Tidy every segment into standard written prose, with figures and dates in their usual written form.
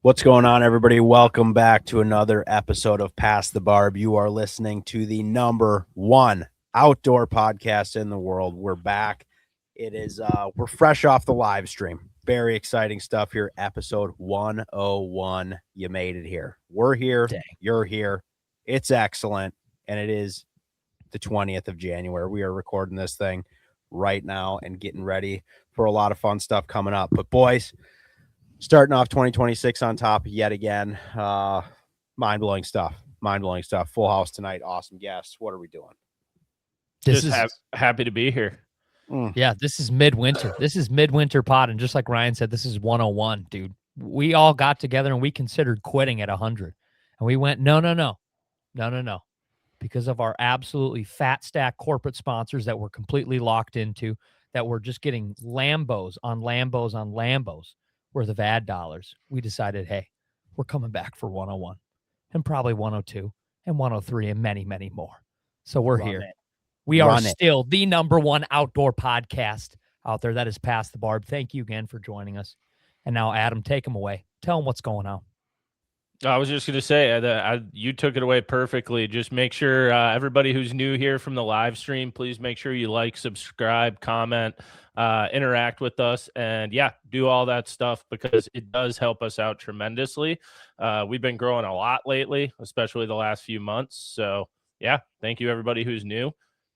What's going on, everybody? Welcome back to another episode of Pass the Barb. You are listening to the number one outdoor podcast in the world. We're back. It is we're fresh off the live stream. Very exciting stuff here. Episode 101. You made it here. We're here. Dang. You're here. It's excellent. And it is the 20th of January. We are recording this thing right now and getting ready for a lot of fun stuff coming up. But boys, starting off 2026 on top yet again. Mind-blowing stuff. Full house tonight. Awesome guests. What are we doing? Happy to be here. Yeah, this is midwinter. This is midwinter pod. And just like Ryan said, this is 101, dude. We all got together and we considered quitting at 100. And we went, no. Because of our absolutely fat stack corporate sponsors that we're completely locked into, that we're just getting Lambos on Lambos worth of ad dollars, we decided, hey, we're coming back for 101 and probably 102 and 103 and many, many more. So we're here. We are still the number one outdoor podcast out there. That is Pass the Barb. Thank you again for joining us. And now, Adam, take them away. Tell them what's going on. I was just going to say, you took it away perfectly. Just make sure everybody who's new here from the live stream, please make sure you like, subscribe, comment, interact with us, and do all that stuff because it does help us out tremendously. We've been growing a lot lately, especially the last few months. So thank you everybody who's new.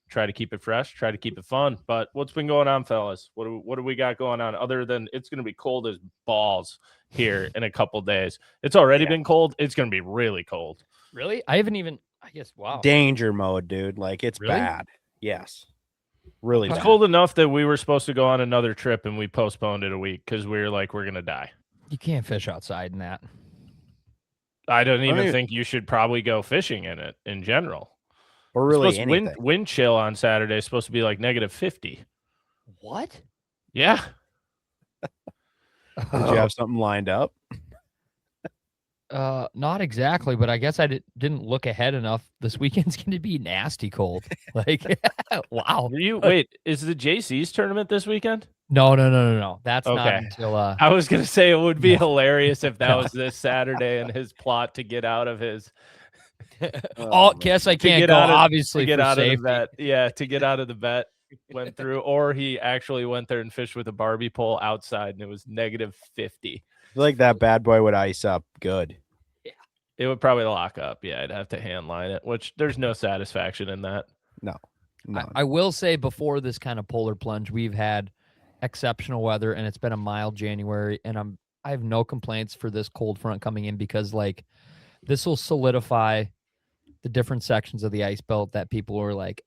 Try to keep it fresh, try to keep it fun. But what's been going on, fellas? What do we got going on other than it's going to be cold as balls here in a couple days? It's already been cold. It's going to be really cold. Really? I guess, wow. Danger mode, dude. Like, it's really bad. Yes. Really It's bad. cold enough that we were supposed to go on another trip and we postponed it a week because we were like, we're going to die. You can't fish outside in that. I don't even think you should probably go fishing in it in general. Or really anything. Wind chill on Saturday is supposed to be like -50. What? Yeah. Did you have something lined up? Not exactly, but I guess I didn't look ahead enough. This weekend's going to be nasty cold. Like, wow. Wait, is the JC's tournament this weekend? No. That's okay. Not until. I was going to say it would be hilarious if that was this Saturday and his plot to get out of his. Guess I can't go, obviously, to get out safety. of the bet. Yeah, to get out of the bet went through, or he actually went there and fished with a Barbie pole outside, and it was -50. I feel like that bad boy would ice up good. Yeah, it would probably lock up. Yeah, I'd have to hand line it, which there's no satisfaction in that. No. I will say before this kind of polar plunge, we've had exceptional weather, and it's been a mild January, and I have no complaints for this cold front coming in because like this will solidify the different sections of the ice belt that people are like,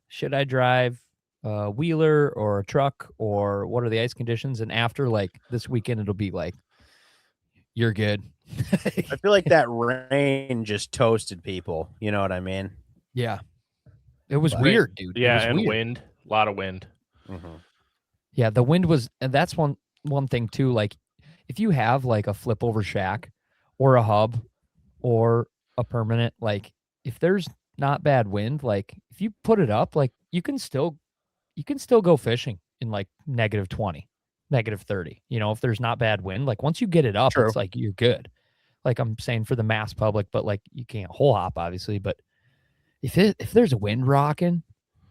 should I drive a wheeler or a truck, or what are the ice conditions? And after like this weekend, it'll be like, you're good. I feel like that rain just toasted people. You know what I mean? Yeah. It was weird, dude. Yeah, and weird. wind. A lot of wind. Mm-hmm. Yeah, the wind was, and that's one thing too. Like, if you have like a flip over shack or a hub or a permanent, like if there's not bad wind, like if you put it up, like you can still go fishing in like -20, -30. You know, if there's not bad wind, like once you get it up, It's like you're good. Like I'm saying for the mass public, but like you can't hole hop obviously. But if there's a wind rocking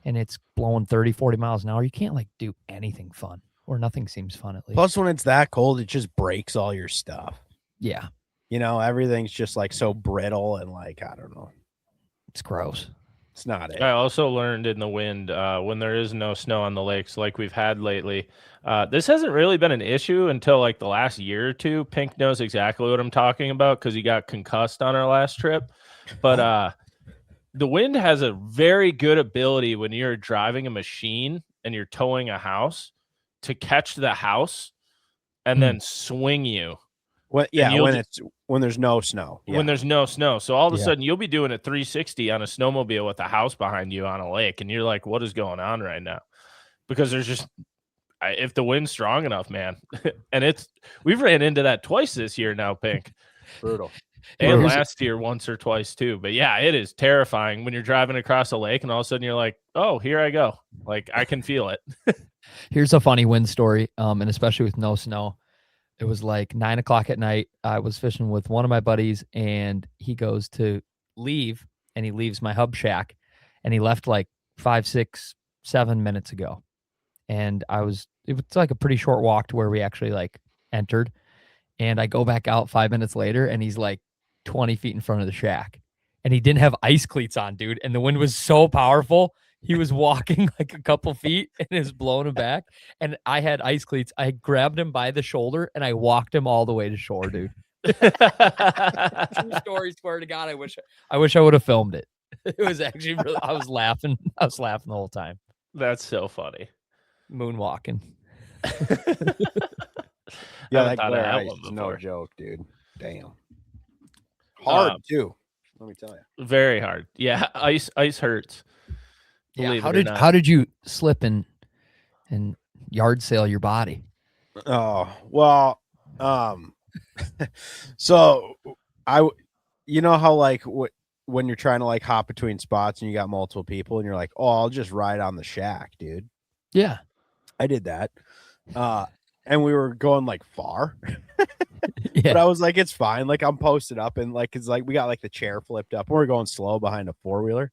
and it's blowing 30, 40 miles an hour, you can't like do anything fun, or nothing seems fun at least. Plus, when it's that cold, it just breaks all your stuff. Yeah. You know, everything's just like so brittle and like, I don't know. It's gross. It's not it. I also learned in the wind when there is no snow on the lakes like we've had lately. This hasn't really been an issue until like the last year or two. Pink knows exactly what I'm talking about because he got concussed on our last trip. But the wind has a very good ability when you're driving a machine and you're towing a house to catch the house and then swing you. When there's no snow. Yeah. When there's no snow. So all of a sudden you'll be doing a 360 on a snowmobile with a house behind you on a lake. And you're like, what is going on right now? Because there's just, if the wind's strong enough, man. And we've ran into that twice this year now, Pink. Brutal. And last year once or twice too. But yeah, it is terrifying when you're driving across a lake and all of a sudden you're like, oh, here I go. Like I can feel it. Here's a funny wind story. And especially with no snow. It was like 9 o'clock at night. I was fishing with one of my buddies, and he goes to leave, and he leaves my hub shack, and he left like 5, 6, 7 minutes ago. And it was like a pretty short walk to where we actually like entered. And I go back out 5 minutes later, and he's like 20 feet in front of the shack. And he didn't have ice cleats on, dude. And the wind was so powerful. He was walking like a couple feet and it was blowing him back. And I had ice cleats. I grabbed him by the shoulder and I walked him all the way to shore, dude. True story, swear to God. I wish I would have filmed it. It was actually really, I was laughing. I was laughing the whole time. That's so funny. Moonwalking. Yeah, haven't that thought of glare that ice one is no before. joke, dude. Damn. Hard too. Let me tell you. Very hard. Yeah, ice hurts. Yeah. Believe How it or did not. you slip and yard sail your body? Oh, well, so you know how like when you're trying to like hop between spots and you got multiple people and you're like, oh, I'll just ride on the shack, dude. Yeah. I did that. And we were going like far. Yeah. But I was like, it's fine. Like I'm posted up and like it's like we got like the chair flipped up and we're going slow behind a 4-wheeler.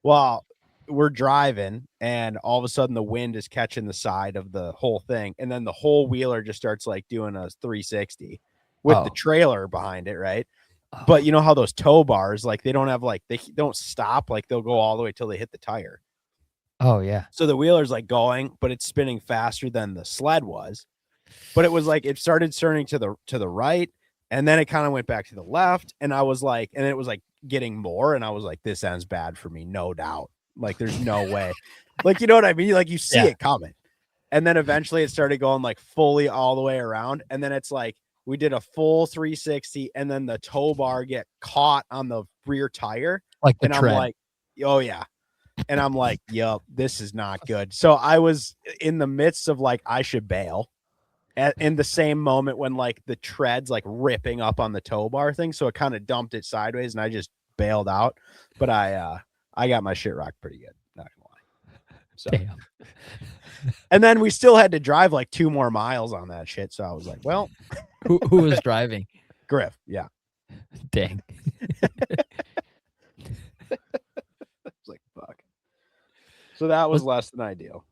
Well, we're driving and all of a sudden the wind is catching the side of the whole thing. And then the whole wheeler just starts like doing a 360 with the trailer behind it, right? But you know how those tow bars, like they don't have like they don't stop, like they'll go all the way till they hit the tire. Oh yeah. So the wheeler's like going, but it's spinning faster than the sled was. But it was like it started turning to the right, and then it kind of went back to the left, and I was like, and it was like getting more, and I was like, this ends bad for me, no doubt. Like there's no way. Like you know what I mean? Like you see it coming. And then eventually it started going like fully all the way around, and then it's like we did a full 360, and then the tow bar get caught on the rear tire. Like the and tread. I'm like, oh yeah. And I'm like, yup, this is not good. So I was in the midst of like, I should bail in the same moment when like the tread's like ripping up on the tow bar thing. So it kind of dumped it sideways and I just bailed out. But I got my shit rocked pretty good. Not gonna lie. So, damn. And then we still had to drive like 2 more miles on that shit. So I was like, well, who was driving? Griff. Yeah. Dang. It's like, fuck. So that was less than ideal.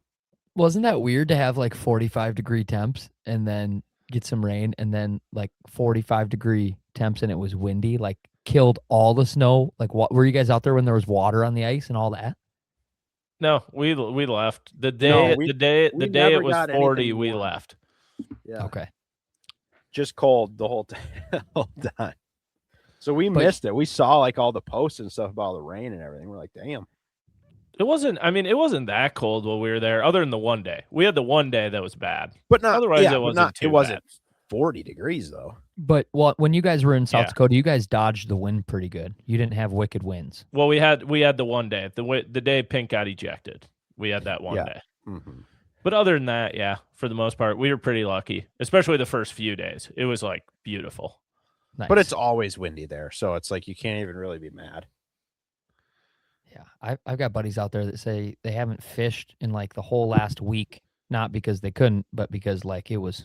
Wasn't that weird to have like 45-degree temps and then get some rain and then like 45-degree temps and it was windy, like killed all the snow? Like, what were you guys out there when there was water on the ice and all that? No, we left the day. No, the day never it was got 40. anything We warm. left. Yeah. Okay. Just cold the whole time. So we missed it. We saw like all the posts and stuff about the rain and everything. We're like, damn. It wasn't. I mean, it wasn't that cold while we were there. Other than the one day, we had the one day that was bad. But not Otherwise, yeah, it wasn't. not, too it wasn't bad. 40 degrees though. But when you guys were in South Yeah. Dakota, you guys dodged the wind pretty good. You didn't have wicked winds. Well, we had the one day. The day Pink got ejected, we had that one day. Mm-hmm. But other than that, yeah, for the most part, we were pretty lucky. Especially the first few days, it was like beautiful. Nice. But it's always windy there, so it's like you can't even really be mad. Yeah, I've got buddies out there that say they haven't fished in like the whole last week, not because they couldn't, but because like it's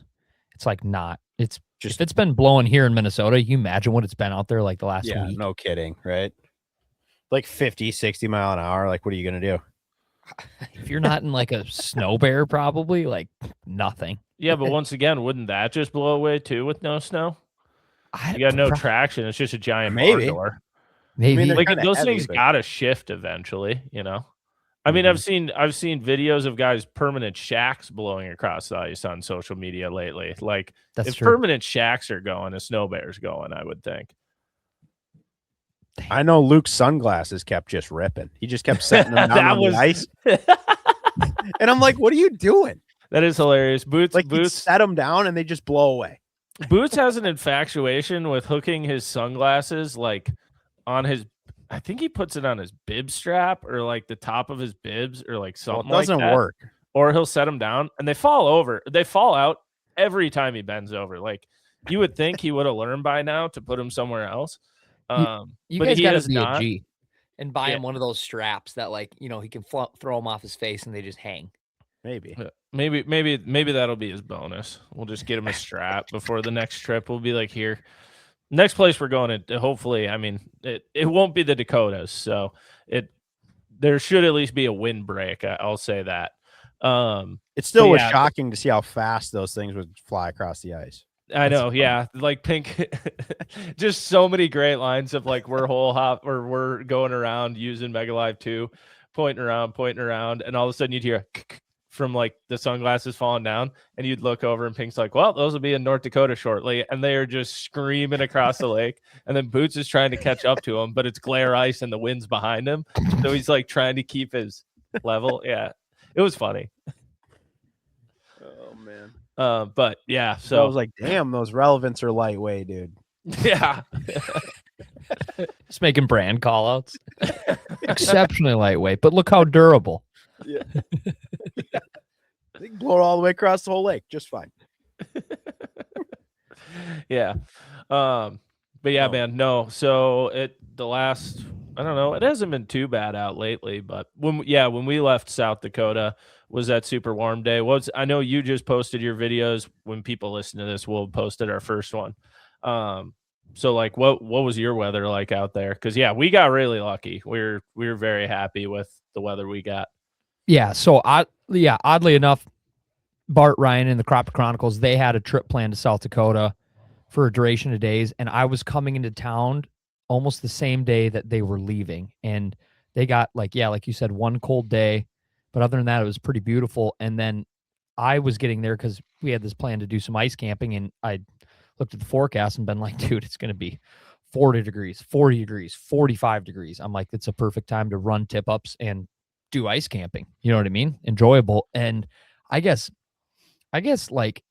like not. It's just if it's been blowing here in Minnesota, you imagine what it's been out there like the last week. No kidding, right? Like 50, 60 mile an hour. Like, what are you gonna do? If you're not in like a snow bear, probably like nothing. Yeah, but once again, wouldn't that just blow away too with no snow? You got no traction. It's just a giant barn door. Maybe. I mean, like kinda those heavy, things but- gotta shift eventually, you know. I mean, I've seen videos of guys permanent shacks blowing across the ice on social media lately. Like That's if true. permanent shacks are going, a snow bear's going, I would think. I know Luke's sunglasses kept just ripping. He just kept setting them down That on was- the ice. And I'm like, what are you doing? That is hilarious. Boots You set them down and they just blow away. Boots has an infatuation with hooking his sunglasses like on his. I think he puts it on his bib strap or like the top of his bibs or like Well, something. it doesn't like that. work. Or he'll set them down and they fall over. They fall out every time he bends over. Like you would think he would have learned by now to put them somewhere else. You but guys he got to has be not. a G and buy Yeah. him one of those straps that like he can throw them off his face and they just hang. Maybe. Maybe that'll be his bonus. We'll just get him a strap before the next trip. We'll be like, here, next place we're going to. Hopefully, I mean, it won't be the Dakotas, so there should at least be a windbreak. I'll say that. It still was yeah, shocking to see how fast those things would fly across the ice. I know, yeah. Like Pink, just so many great lines of like we're going around using Mega Live 2, pointing around, and all of a sudden you'd hear from like the sunglasses falling down, and you'd look over and Pink's like, well, those will be in North Dakota shortly, and they are just screaming across the lake, and then Boots is trying to catch up to him, but it's glare ice and the wind's behind him, so he's like trying to keep his level. Yeah, it was funny. Oh man. But yeah, so I was like, damn, those relevants are lightweight, dude. yeah. Just making brand call outs. Exceptionally lightweight, but look how durable. Yeah. They can blow it all the way across the whole lake just fine. Yeah. But yeah, man, no. So I don't know, it hasn't been too bad out lately, but when we left South Dakota was that super warm day. I know you just posted your videos. When people listen to this, we'll posted our first one. So like what was your weather like out there? Because yeah, we got really lucky. We were very happy with the weather we got. Yeah, so oddly enough, Bart, Ryan, and the Crop Chronicles, they had a trip planned to South Dakota for a duration of days, and I was coming into town almost the same day that they were leaving, and they got like you said, one cold day, but other than that, it was pretty beautiful. And then I was getting there because we had this plan to do some ice camping, and I looked at the forecast and been like, dude, it's going to be 40 degrees, 40 degrees, 45 degrees. I'm like, it's a perfect time to run tip ups and do ice camping. You know what I mean? Enjoyable. And I guess like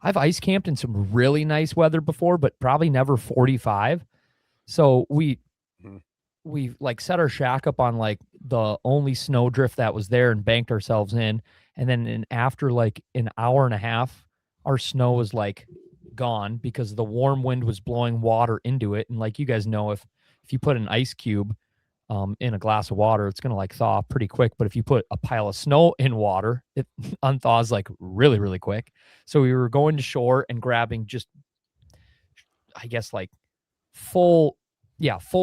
I've ice camped in some really nice weather before, but probably never 45. So we like set our shack up on like the only snowdrift that was there and banked ourselves in. And then after like an hour and a half, our snow was like gone because the warm wind was blowing water into it. And like you guys know, if you put an ice cube in a glass of water, it's going to like thaw pretty quick. But if you put a pile of snow in water, it unthaws like really, really quick. So we were going to shore and grabbing just, I guess, like full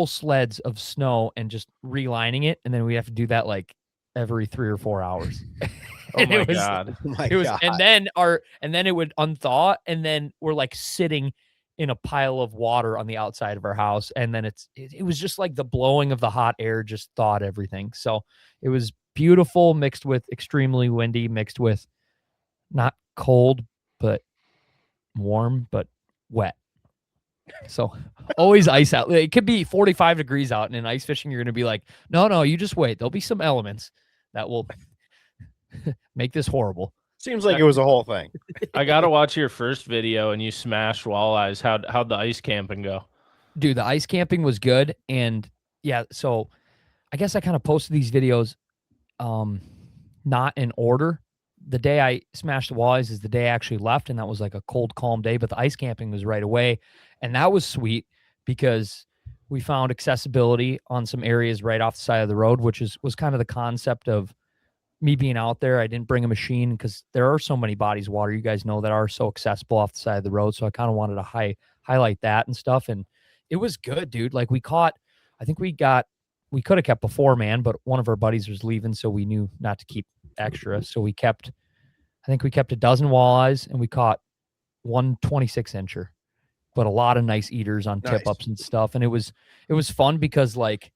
sleds of snow and just relining it. And then we have to do that like every 3 or 4 hours. Oh my God. And then it would unthaw, and then we're like sitting in a pile of water on the outside of our house. And then it was just like the blowing of the hot air just thawed everything. So it was beautiful, mixed with extremely windy, mixed with not cold, but warm, but wet. So always ice out. It could be 45 degrees out, and in ice fishing, you're going to be like, no, you just wait. There'll be some elements that will make this horrible. Seems like it was a whole thing. I got to watch your first video and you smashed walleyes. How'd the ice camping go? Dude, the ice camping was good. And yeah, so I guess I kind of posted these videos not in order. The day I smashed the walleyes is the day I actually left, and that was like a cold, calm day, but the ice camping was right away. And that was sweet because we found accessibility on some areas right off the side of the road, which was kind of the concept of me being out there. I didn't bring a machine because there are so many bodies of water, you guys know, that are so accessible off the side of the road. So I kind of wanted to highlight that and stuff. And it was good, dude. Like we could have kept a 4-man, but one of our buddies was leaving, so we knew not to keep extra. So we kept a dozen walleyes, and we caught one 26-incher, but a lot of nice eaters on tip ups and stuff. And it was fun because like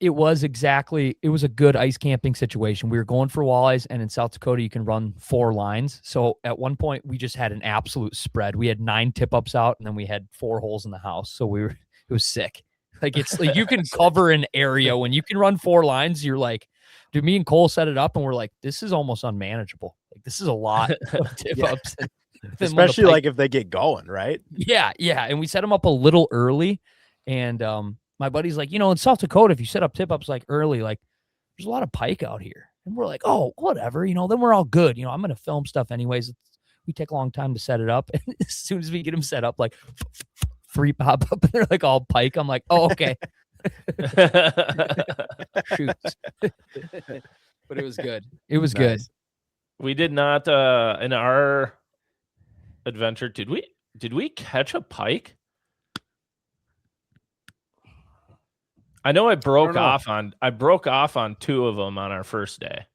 it was a good ice camping situation. We were going for walleyes, and in South Dakota, you can run 4 lines. So at one point we just had an absolute spread. We had 9 tip ups out, and then we had 4 holes in the house. So it was sick. Like it's like you can cover an area when you can run 4 lines. You're like, dude, me and Cole set it up, and we're like, this is almost unmanageable. Like this is a lot of tip ups. Especially like if they get going, right? Yeah. And we set them up a little early, and my buddy's like, in South Dakota, if you set up tip ups like early, like there's a lot of pike out here. And we're like, oh, whatever, then we're all good. I'm going to film stuff anyways. We take a long time to set it up. And as soon as we get them set up, like 3 pop up, and they're like all pike. I'm like, oh, okay. Shoots. but it was good. It was good. Nice. We did not in our adventure. Did we catch a pike? I know I broke off on 2 of them on our first day.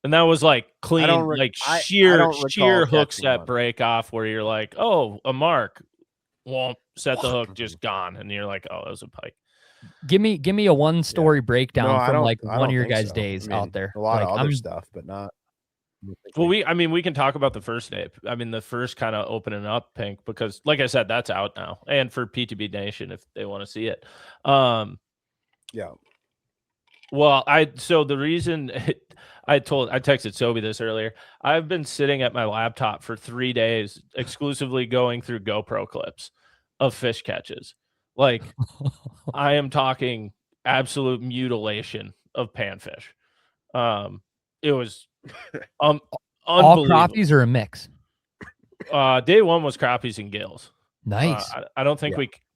And that was like clean, like sheer hooks that break off where you're like, oh, a mark. Won't set the hook, just gone. And you're like, oh, that was a pike. Give me a 1-story breakdown from like one of your guys' days I mean, out there. A lot like, of other stuff, but not. Well, we can talk about the first day. I mean, the first kind of opening up, Pink, because like I said, that's out now. And for PTB Nation, if they want to see it. Yeah. Well, so the reason I texted Sobe this earlier. I've been sitting at my laptop for 3 days exclusively going through GoPro clips of fish catches. Like I am talking absolute mutilation of panfish. It was all crappies or a mix. Day 1 was crappies and gills. Nice. I don't think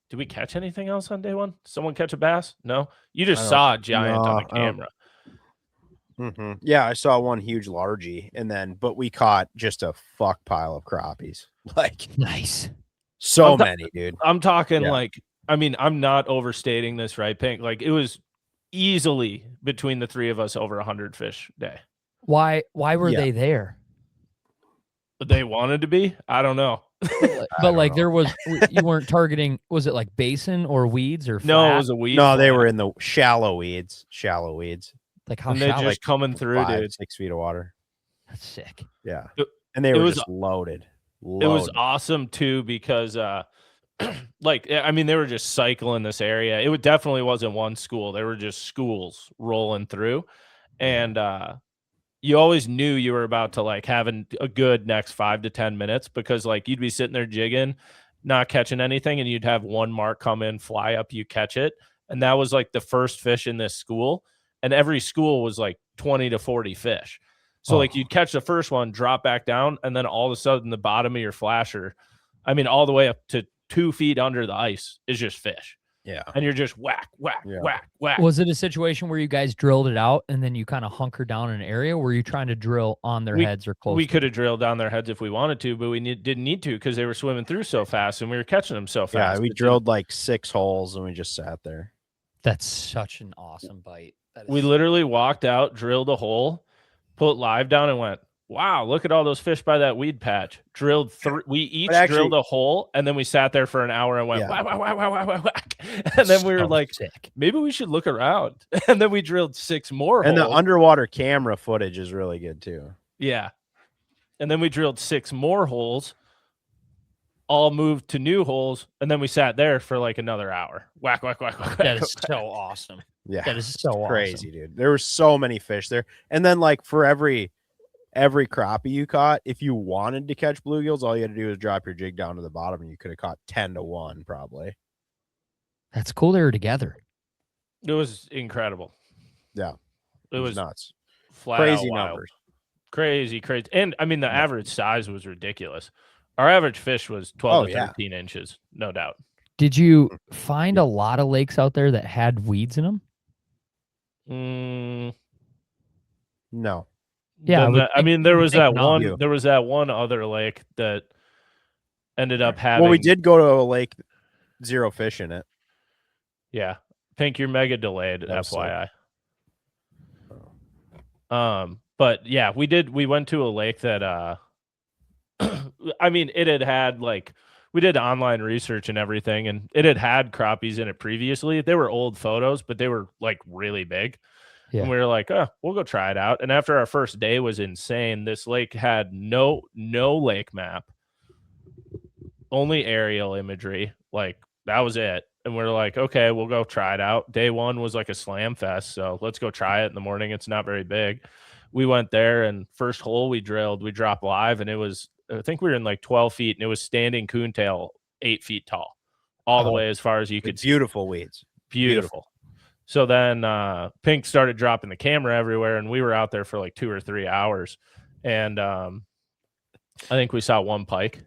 did we catch anything else on day 1? Someone catch a bass? No, you just saw a giant on the camera. Yeah, I saw one huge largie, but we caught just a fuck pile of crappies. Like nice, so many, dude. I'm talking like, I mean, I'm not overstating this, right, Pink? Like it was easily between the 3 of us over 100 fish a day. Why were they there? They wanted to be. I don't know. But like there was, you weren't targeting. Was it like basin or weeds or flat? No, it was a weed. No, they were in the shallow weeds. Like how and they shallow? just coming through, dude. 6 feet of water. That's sick. Yeah, and they were just loaded. It was awesome too because, like, I mean, they were just cycling this area. It definitely wasn't one school. They were just schools rolling through, and you always knew you were about to like having a good next 5 to 10 minutes because like you'd be sitting there jigging, not catching anything, and you'd have one mark come in, fly up, you catch it, and that was like the first fish in this school, and every school was like 20 to 40 fish. So like you'd catch the first one, drop back down, and then all of a sudden the bottom of your flasher, I mean, all the way up to 2 feet under the ice is just fish. Yeah. And you're just whack, whack, whack, whack. Was it a situation where you guys drilled it out and then you kind of hunkered down in an area? Were you trying to drill on their heads or close? We could have drilled down their heads if we wanted to, but we didn't need to because they were swimming through so fast and we were catching them so fast. Yeah, we drilled like 6 holes and we just sat there. That's such an awesome bite. We literally walked out, drilled a hole, put live down and went, wow, look at all those fish by that weed patch. Drilled 3. We each drilled a hole, and then we sat there for an hour and went, whack, whack, whack, whack, whack, whack. And then we were like, sick. Maybe we should look around. And then we drilled 6 more holes. And the underwater camera footage is really good, too. Yeah. And then we drilled 6 more holes, all moved to new holes, and then we sat there for like another hour. Whack, whack, whack, whack. That is so awesome. Yeah. That is so crazy, dude. There were so many fish there. And then like for every crappie you caught, if you wanted to catch bluegills, all you had to do was drop your jig down to the bottom and you could have caught 10 to 1 probably. That's cool. They were together. It was incredible. Yeah. It was nuts. Flat crazy out numbers. Crazy. And I mean, the average size was ridiculous. Our average fish was 12 to 13 inches, no doubt. Did you find a lot of lakes out there that had weeds in them? No. Yeah, I mean, there was that one. There was that one other lake that ended up having. Well, we did go to a lake, 0 fish in it. Yeah, Pink, you're mega delayed. FYI. But yeah, we did. We went to a lake that. I mean, it had like we did online research and everything, and it had crappies in it previously. They were old photos, but they were like really big. Yeah. And we were like, oh, we'll go try it out. And after our first day was insane, this lake had no lake map, only aerial imagery. Like that was it. And we're like, okay, we'll go try it out. Day 1 was like a slam fest. So let's go try it in the morning. It's not very big. We went there and first hole we drilled, we dropped live and it was, I think we were in like 12 feet and it was standing coontail 8 feet tall, all the way as far as you could see. Beautiful weeds. Beautiful. So then Pink started dropping the camera everywhere, and we were out there for like 2 or 3 hours. And I think we saw 1 pike.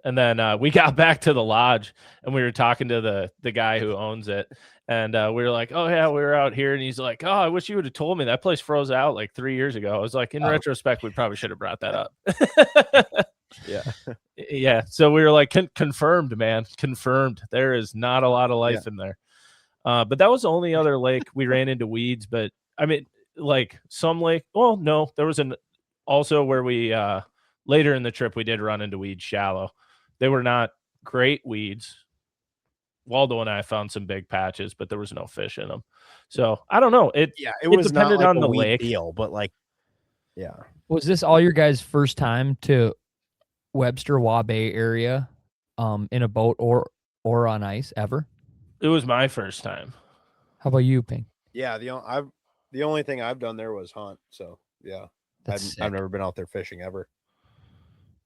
And then we got back to the lodge and we were talking to the guy who owns it. And we were like, oh, yeah, we were out here. And he's like, oh, I wish you would have told me that place froze out like 3 years ago. I was like, in retrospect, we probably should have brought that up. Yeah. Yeah. So we were like, confirmed, man. Confirmed. There is not a lot of life in there. But that was the only other lake we ran into weeds. But I mean, like some lake. Well, no, there was also where we later in the trip we did run into weeds shallow. They were not great weeds. Waldo and I found some big patches, but there was no fish in them. So I don't know. It was depended not like on a the weed lake deal, but like, yeah. Was this all your guys' first time to Webster Wabae area in a boat or on ice ever? It was my first time. How about you, Ping? Yeah, the only thing I've done there was hunt. So yeah, I've never been out there fishing ever.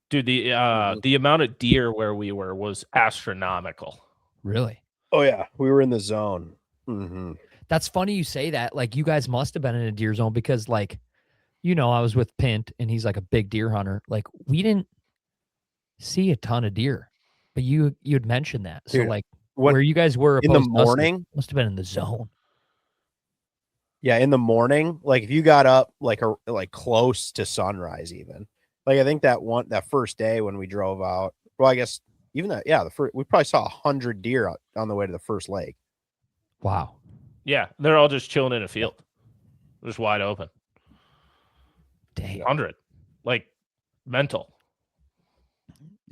Dude, the amount of deer where we were was astronomical. Really? Oh yeah, we were in the zone. Mm-hmm. That's funny you say that. Like you guys must have been in a deer zone because like, you know, I was with Pint and he's like a big deer hunter. Like we didn't see a ton of deer, but you'd mentioned that. So like where you guys were in the morning must have been in the zone. Yeah, in the morning, like if you got up like close to sunrise, even like I think that first day when we drove out. Well, I guess even that, yeah, we probably saw 100 deer on the way to the first lake. Wow. Yeah, they're all just chilling in a field, just wide open. Dang. 100, like mental.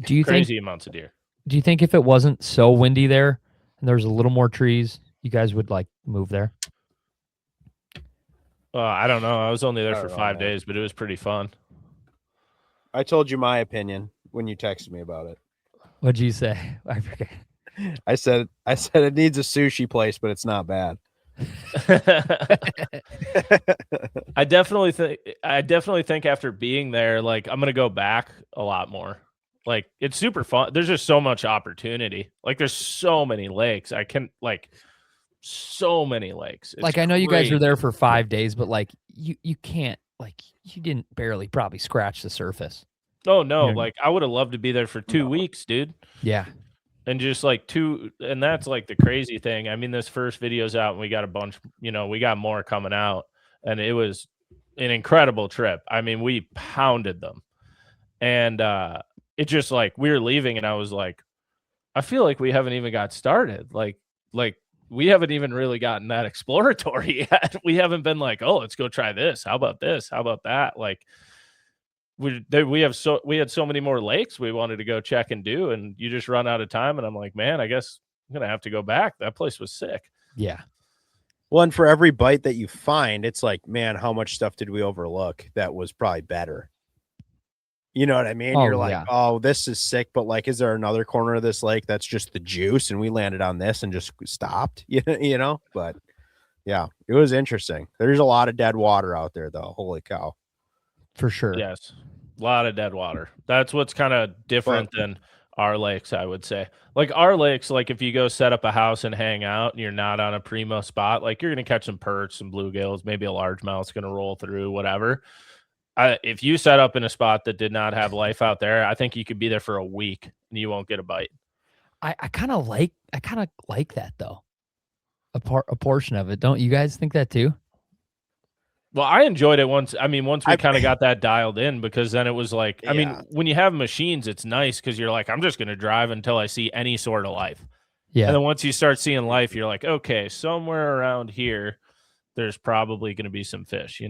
Do you crazy think amounts of deer? Do you think if it wasn't so windy there and there's a little more trees, you guys would like move there? I don't know. I was only there for 5 days, but it was pretty fun. I told you my opinion when you texted me about it. What'd you say? I forget. I said it needs a sushi place, but it's not bad. I definitely think after being there, like I'm gonna go back a lot more. Like it's super fun. There's just so much opportunity. Like there's so many lakes. So many lakes. It's like I know you guys were there for 5 days, but like you can't, like you didn't barely probably scratch the surface. Oh no, like I would have loved to be there for 2 weeks, dude. Yeah. And just like and that's like the crazy thing. I mean, this first video's out and we got a bunch, we got more coming out, and it was an incredible trip. I mean, we pounded them. And it just like we were leaving and I was like, I feel like we haven't even got started. Like we haven't even really gotten that exploratory yet. We haven't been like, oh, let's go try this. How about this? How about that? Like we had so many more lakes we wanted to go check and do, and you just run out of time. And I'm like, man, I guess I'm gonna have to go back. That place was sick. Yeah. Well, and for every bite that you find, it's like, man, how much stuff did we overlook that was probably better? You know what I mean? You're like, oh, this is sick, but like, is there another corner of this lake that's just the juice, and we landed on this and just stopped? You know. But yeah, it was interesting. There's a lot of dead water out there, though. Holy cow! For sure. Yes, a lot of dead water. That's what's kind of different than our lakes, I would say. Like our lakes, like if you go set up a house and hang out and you're not on a primo spot, like you're going to catch some perch, some bluegills, maybe a largemouth's going to roll through, whatever. If you set up in a spot that did not have life out there, I think you could be there for a week and you won't get a bite. I kind of like that though. A portion of it. Don't you guys think that too? Well, I enjoyed it once. I mean, once we kind of got that dialed in, because then it was like, I mean, when you have machines, it's nice because you're like, I'm just going to drive until I see any sort of life. Yeah. And then once you start seeing life, you're like, okay, somewhere around here, there's probably going to be some fish,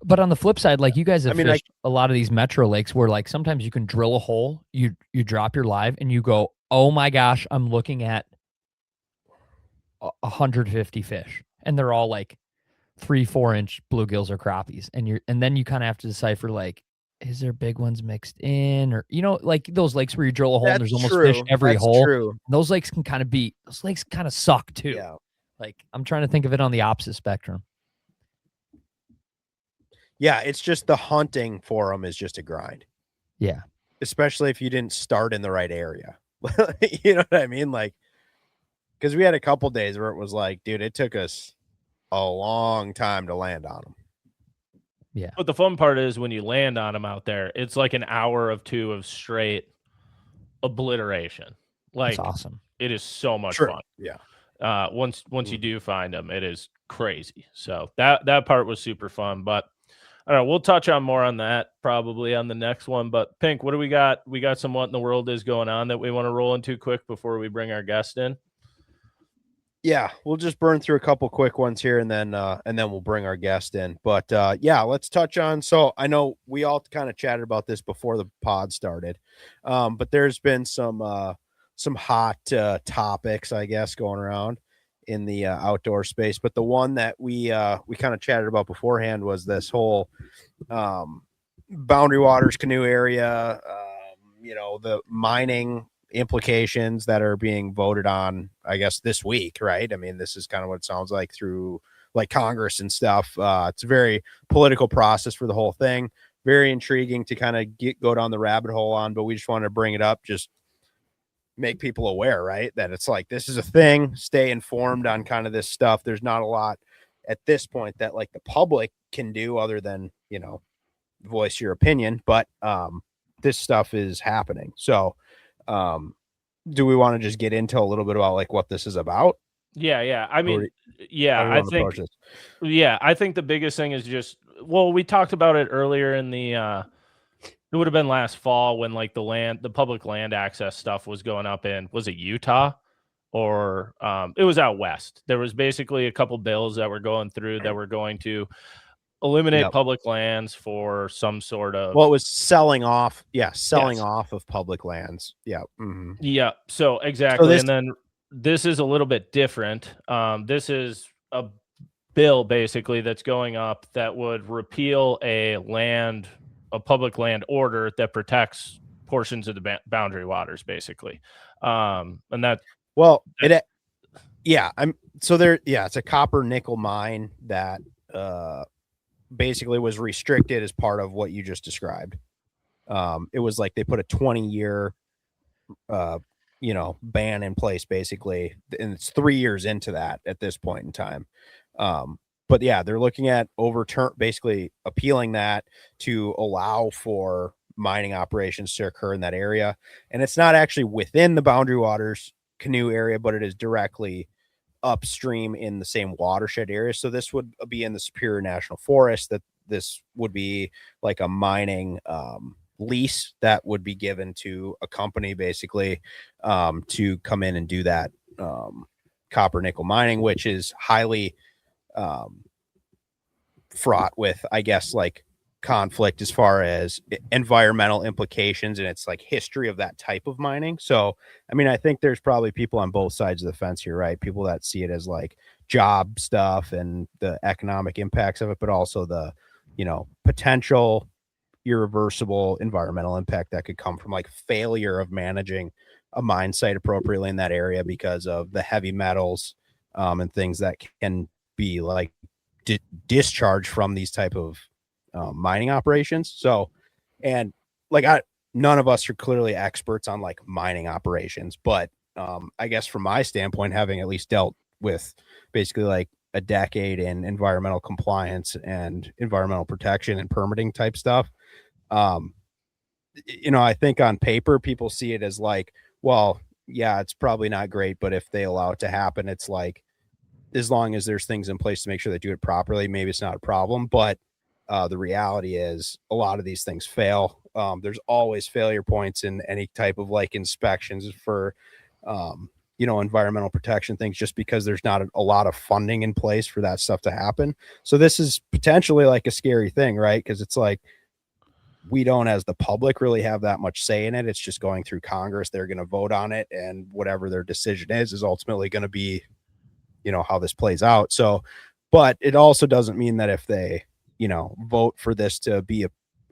But on the flip side, like you guys have fished a lot of these metro lakes where like sometimes you can drill a hole, you drop your live and you go, oh my gosh, I'm looking at 150 fish. And they're all like 3-4 inch bluegills or crappies. And then you kind of have to decipher like, is there big ones mixed in, or, like those lakes where you drill a hole and there's almost fish every hole. True. Those lakes can kind of suck too. Yeah. Like I'm trying to think of it on the opposite spectrum. Yeah, it's just the hunting for them is just a grind. Yeah. Especially if you didn't start in the right area. You know what I mean? Like, because we had a couple days where it was like, dude, it took us a long time to land on them. Yeah. But the fun part is when you land on them out there, it's like an hour of 2 of straight obliteration. Like, That's awesome. it is so much Sure. fun. Yeah. Once you do find them, it is crazy. So that part was super fun. But I don't know, we'll touch on more on that probably on the next one. But Pink, what do we got? We got some what in the world is going on that we want to roll into quick before we bring our guest in. Yeah, we'll just burn through a couple quick ones here and then we'll bring our guest in. But yeah, let's touch on, so I know we all kind of chatted about this before the pod started. But there's been some hot topics, I guess, going around in the outdoor space. But the one that we kind of chatted about beforehand was this whole Boundary Waters canoe area, the mining implications that are being voted on, I guess, this week, right? I mean, this is kind of what it sounds like through like Congress and stuff. It's a very political process for the whole thing. Very intriguing to kind of go down the rabbit hole on, but we just wanted to bring it up, just make people aware, right? That it's like, this is a thing, stay informed on kind of this stuff. There's not a lot at this point that like the public can do other than, voice your opinion, but this stuff is happening. So do we want to just get into a little bit about like what this is about? Yeah. I mean, I think the biggest thing is just, well, we talked about it earlier in the it would have been last fall when like the public land access stuff was going up in, was it Utah? Or it was out west. There was basically a couple bills that were going through that were going to eliminate public lands for some sort of, well, it was selling off off of public lands. Yeah, so exactly. And then this is a little bit different. This is a bill basically that's going up that would repeal a public land order that protects portions of the boundary waters, basically. And that, well, it's a copper nickel mine that basically was restricted as part of what you just described. It was like they put a 20-year ban in place basically, and it's 3 years into that at this point in time. But yeah, they're looking at basically appealing that to allow for mining operations to occur in that area. And it's not actually within the Boundary Waters canoe area, but it is directly upstream in the same watershed area. So this would be in the Superior National Forest. That this would be like a mining lease that would be given to a company basically to come in and do that copper nickel mining, which is highly fraught with, I guess, like conflict as far as environmental implications, and it's like history of that type of mining. So I mean, I think there's probably people on both sides of the fence here, right? People that see it as like job stuff and the economic impacts of it, but also the potential irreversible environmental impact that could come from like failure of managing a mine site appropriately in that area because of the heavy metals and things that can be like discharged from these type of mining operations. So, and like none of us are clearly experts on like mining operations, but I guess from my standpoint, having at least dealt with basically like a decade in environmental compliance and environmental protection and permitting type stuff, I think on paper people see it as like, well, yeah, it's probably not great, but if they allow it to happen, it's like, as long as there's things in place to make sure they do it properly, maybe it's not a problem. But the reality is a lot of these things fail. There's always failure points in any type of like inspections for, environmental protection things, just because there's not a lot of funding in place for that stuff to happen. So this is potentially like a scary thing, right? Because it's like, we don't, as the public, really have that much say in it. It's just going through Congress. They're going to vote on it, and whatever their decision is ultimately going to be, how this plays out. So, but it also doesn't mean that if they, vote for this to be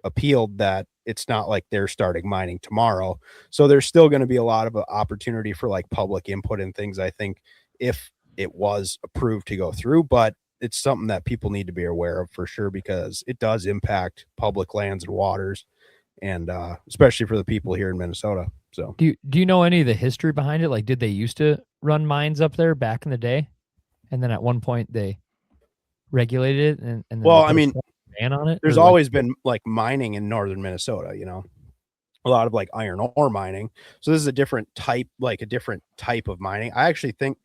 appealed, that it's not like they're starting mining tomorrow. So there's still going to be a lot of opportunity for like public input and things, I think, if it was approved to go through. But it's something that people need to be aware of for sure, because it does impact public lands and waters, and especially for the people here in Minnesota. So do you know any of the history behind it? Like, did they used to run mines up there back in the day, and then at one point they regulated it, and then well, I mean, ban on it? There's always been like mining in northern Minnesota, a lot of like iron ore mining. So this is a different type, like a different type of mining. I actually think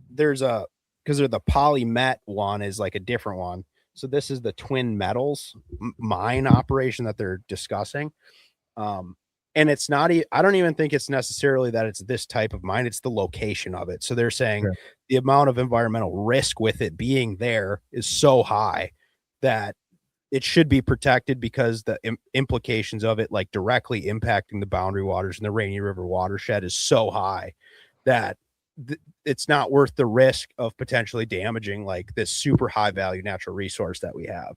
there's a, because the polymet one is like a different one. So this is the twin metals mine operation that they're discussing. And it's not, I don't even think it's necessarily that it's this type of mine, it's the location of it. So they're saying the amount of environmental risk with it being there is so high that it should be protected, because the implications of it, like directly impacting the boundary waters and the Rainy River watershed, is so high that it's not worth the risk of potentially damaging like this super high value natural resource that we have.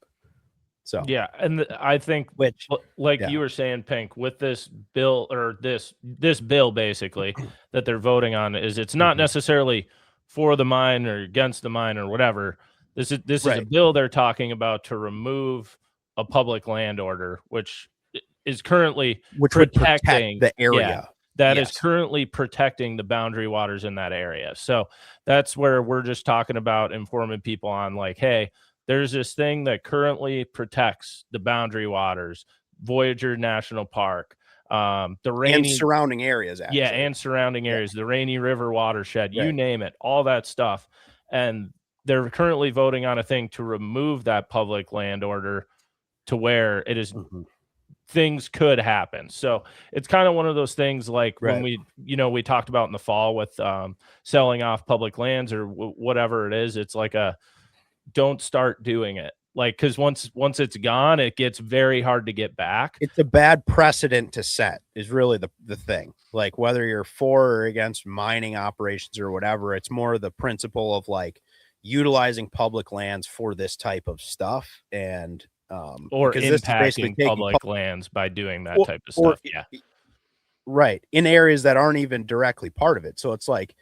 So yeah, and I think, which, like you were saying, Pink, with this bill, or this bill basically that they're voting on, is it's not necessarily for the mine or against the mine or whatever. This is a bill they're talking about to remove a public land order, which is currently protecting the area. That is currently protecting the boundary waters in that area. So that's where we're just talking about informing people on, like, hey, there's this thing that currently protects the boundary waters, Voyager National Park, the Rainy and surrounding areas. Actually. Yeah, and surrounding areas, the Rainy River watershed, you name it, all that stuff. And they're currently voting on a thing to remove that public land order to where it is things could happen. So it's kind of one of those things like when we talked about in the fall with selling off public lands or whatever it is. It's like don't start doing it, like, because once it's gone, it gets very hard to get back. It's a bad precedent to set is really the thing. Like whether you're for or against mining operations or whatever, it's more the principle of like utilizing public lands for this type of stuff, and or impacting public lands by doing that type of stuff. In areas that aren't even directly part of it. So it's like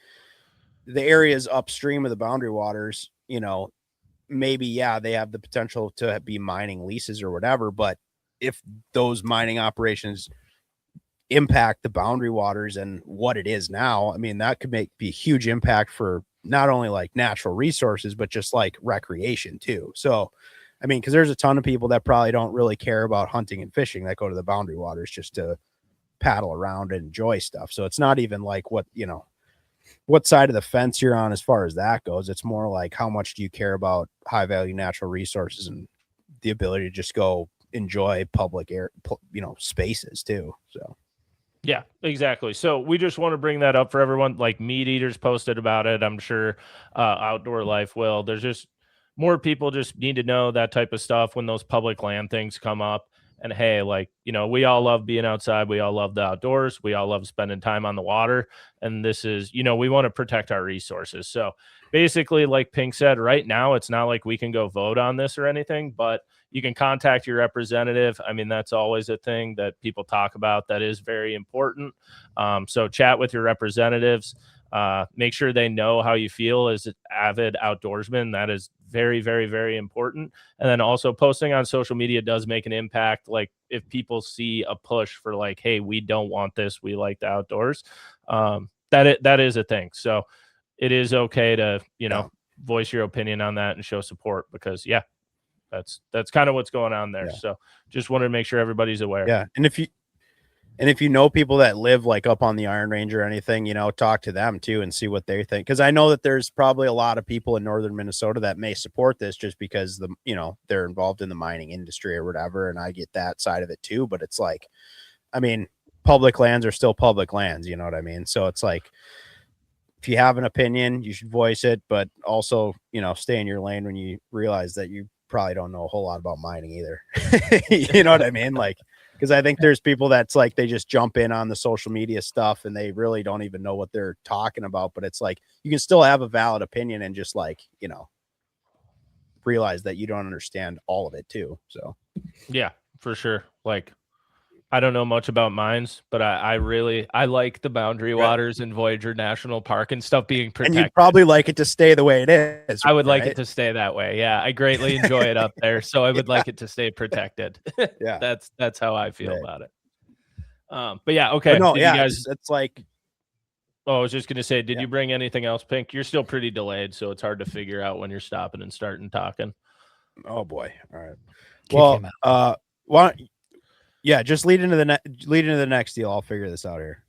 the areas upstream of the boundary waters, maybe they have the potential to be mining leases or whatever, but if those mining operations impact the boundary waters and what it is now, I mean, that could be a huge impact for not only like natural resources, but just like recreation too. So I mean, because there's a ton of people that probably don't really care about hunting and fishing that go to the boundary waters just to paddle around and enjoy stuff. So it's not even like what side of the fence you're on as far as that goes. It's more like how much do you care about high value natural resources and the ability to just go enjoy public air, spaces too. So yeah, exactly. So we just want to bring that up for everyone. Like Meat Eaters posted about it. I'm sure Outdoor Life will. There's just more people just need to know that type of stuff when those public land things come up. And hey, like, we all love being outside. We all love the outdoors. We all love spending time on the water. And this is, we want to protect our resources. So basically, like Pink said, right now, it's not like we can go vote on this or anything, but you can contact your representative. I mean, that's always a thing that people talk about that is very important. So chat with your representatives. Make sure they know how you feel as an avid outdoorsman. That is very, very, very important. And then also posting on social media does make an impact. Like if people see a push for like, hey, we don't want this, we like the outdoors, that is a thing. So it is okay to, voice your opinion on that and show support, because that's kind of what's going on there. So just wanted to make sure everybody's aware. Yeah. And if you know people that live like up on the Iron Range or anything, talk to them too and see what they think. Cause I know that there's probably a lot of people in northern Minnesota that may support this just because they're involved in the mining industry or whatever. And I get that side of it too. But it's like, I mean, public lands are still public lands. You know what I mean? So it's like, if you have an opinion, you should voice it, but also, stay in your lane when you realize that you probably don't know a whole lot about mining either. You know what I mean? Like, because I think there's people that's like, they just jump in on the social media stuff and they really don't even know what they're talking about. But it's like, you can still have a valid opinion and just like, realize that you don't understand all of it too. So, yeah, for sure. Like, I don't know much about mines, but I like the boundary waters and Voyager National Park and stuff being protected. And you'd probably like it to stay the way it is. I would like it to stay that way. Yeah, I greatly enjoy it up there, so I would like it to stay protected. Yeah, that's how I feel about it. But yeah, okay. But no, you guys, it's like. Oh, I was just gonna say, did you bring anything else, Pink? You're still pretty delayed, so it's hard to figure out when you're stopping and starting talking. Oh boy! All right. Well, Yeah, just lead into the next deal. I'll figure this out here.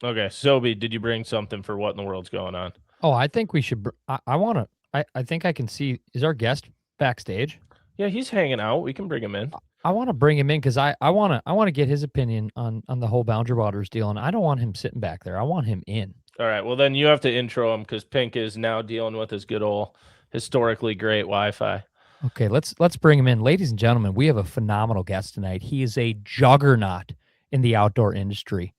Okay, Sobe, did you bring something for what in the world's going on? Oh, I think we should. I want to. I think I can see. Is our guest backstage? Yeah, he's hanging out. We can bring him in. I want to bring him in because I want to get his opinion on the whole Boundary Waters deal, and I don't want him sitting back there. I want him in. All right. Well, then you have to intro him because Pink is now dealing with his good old historically great Wi-Fi. Okay, let's bring him in, ladies and gentlemen. We have a phenomenal guest tonight. He is a juggernaut in the outdoor industry,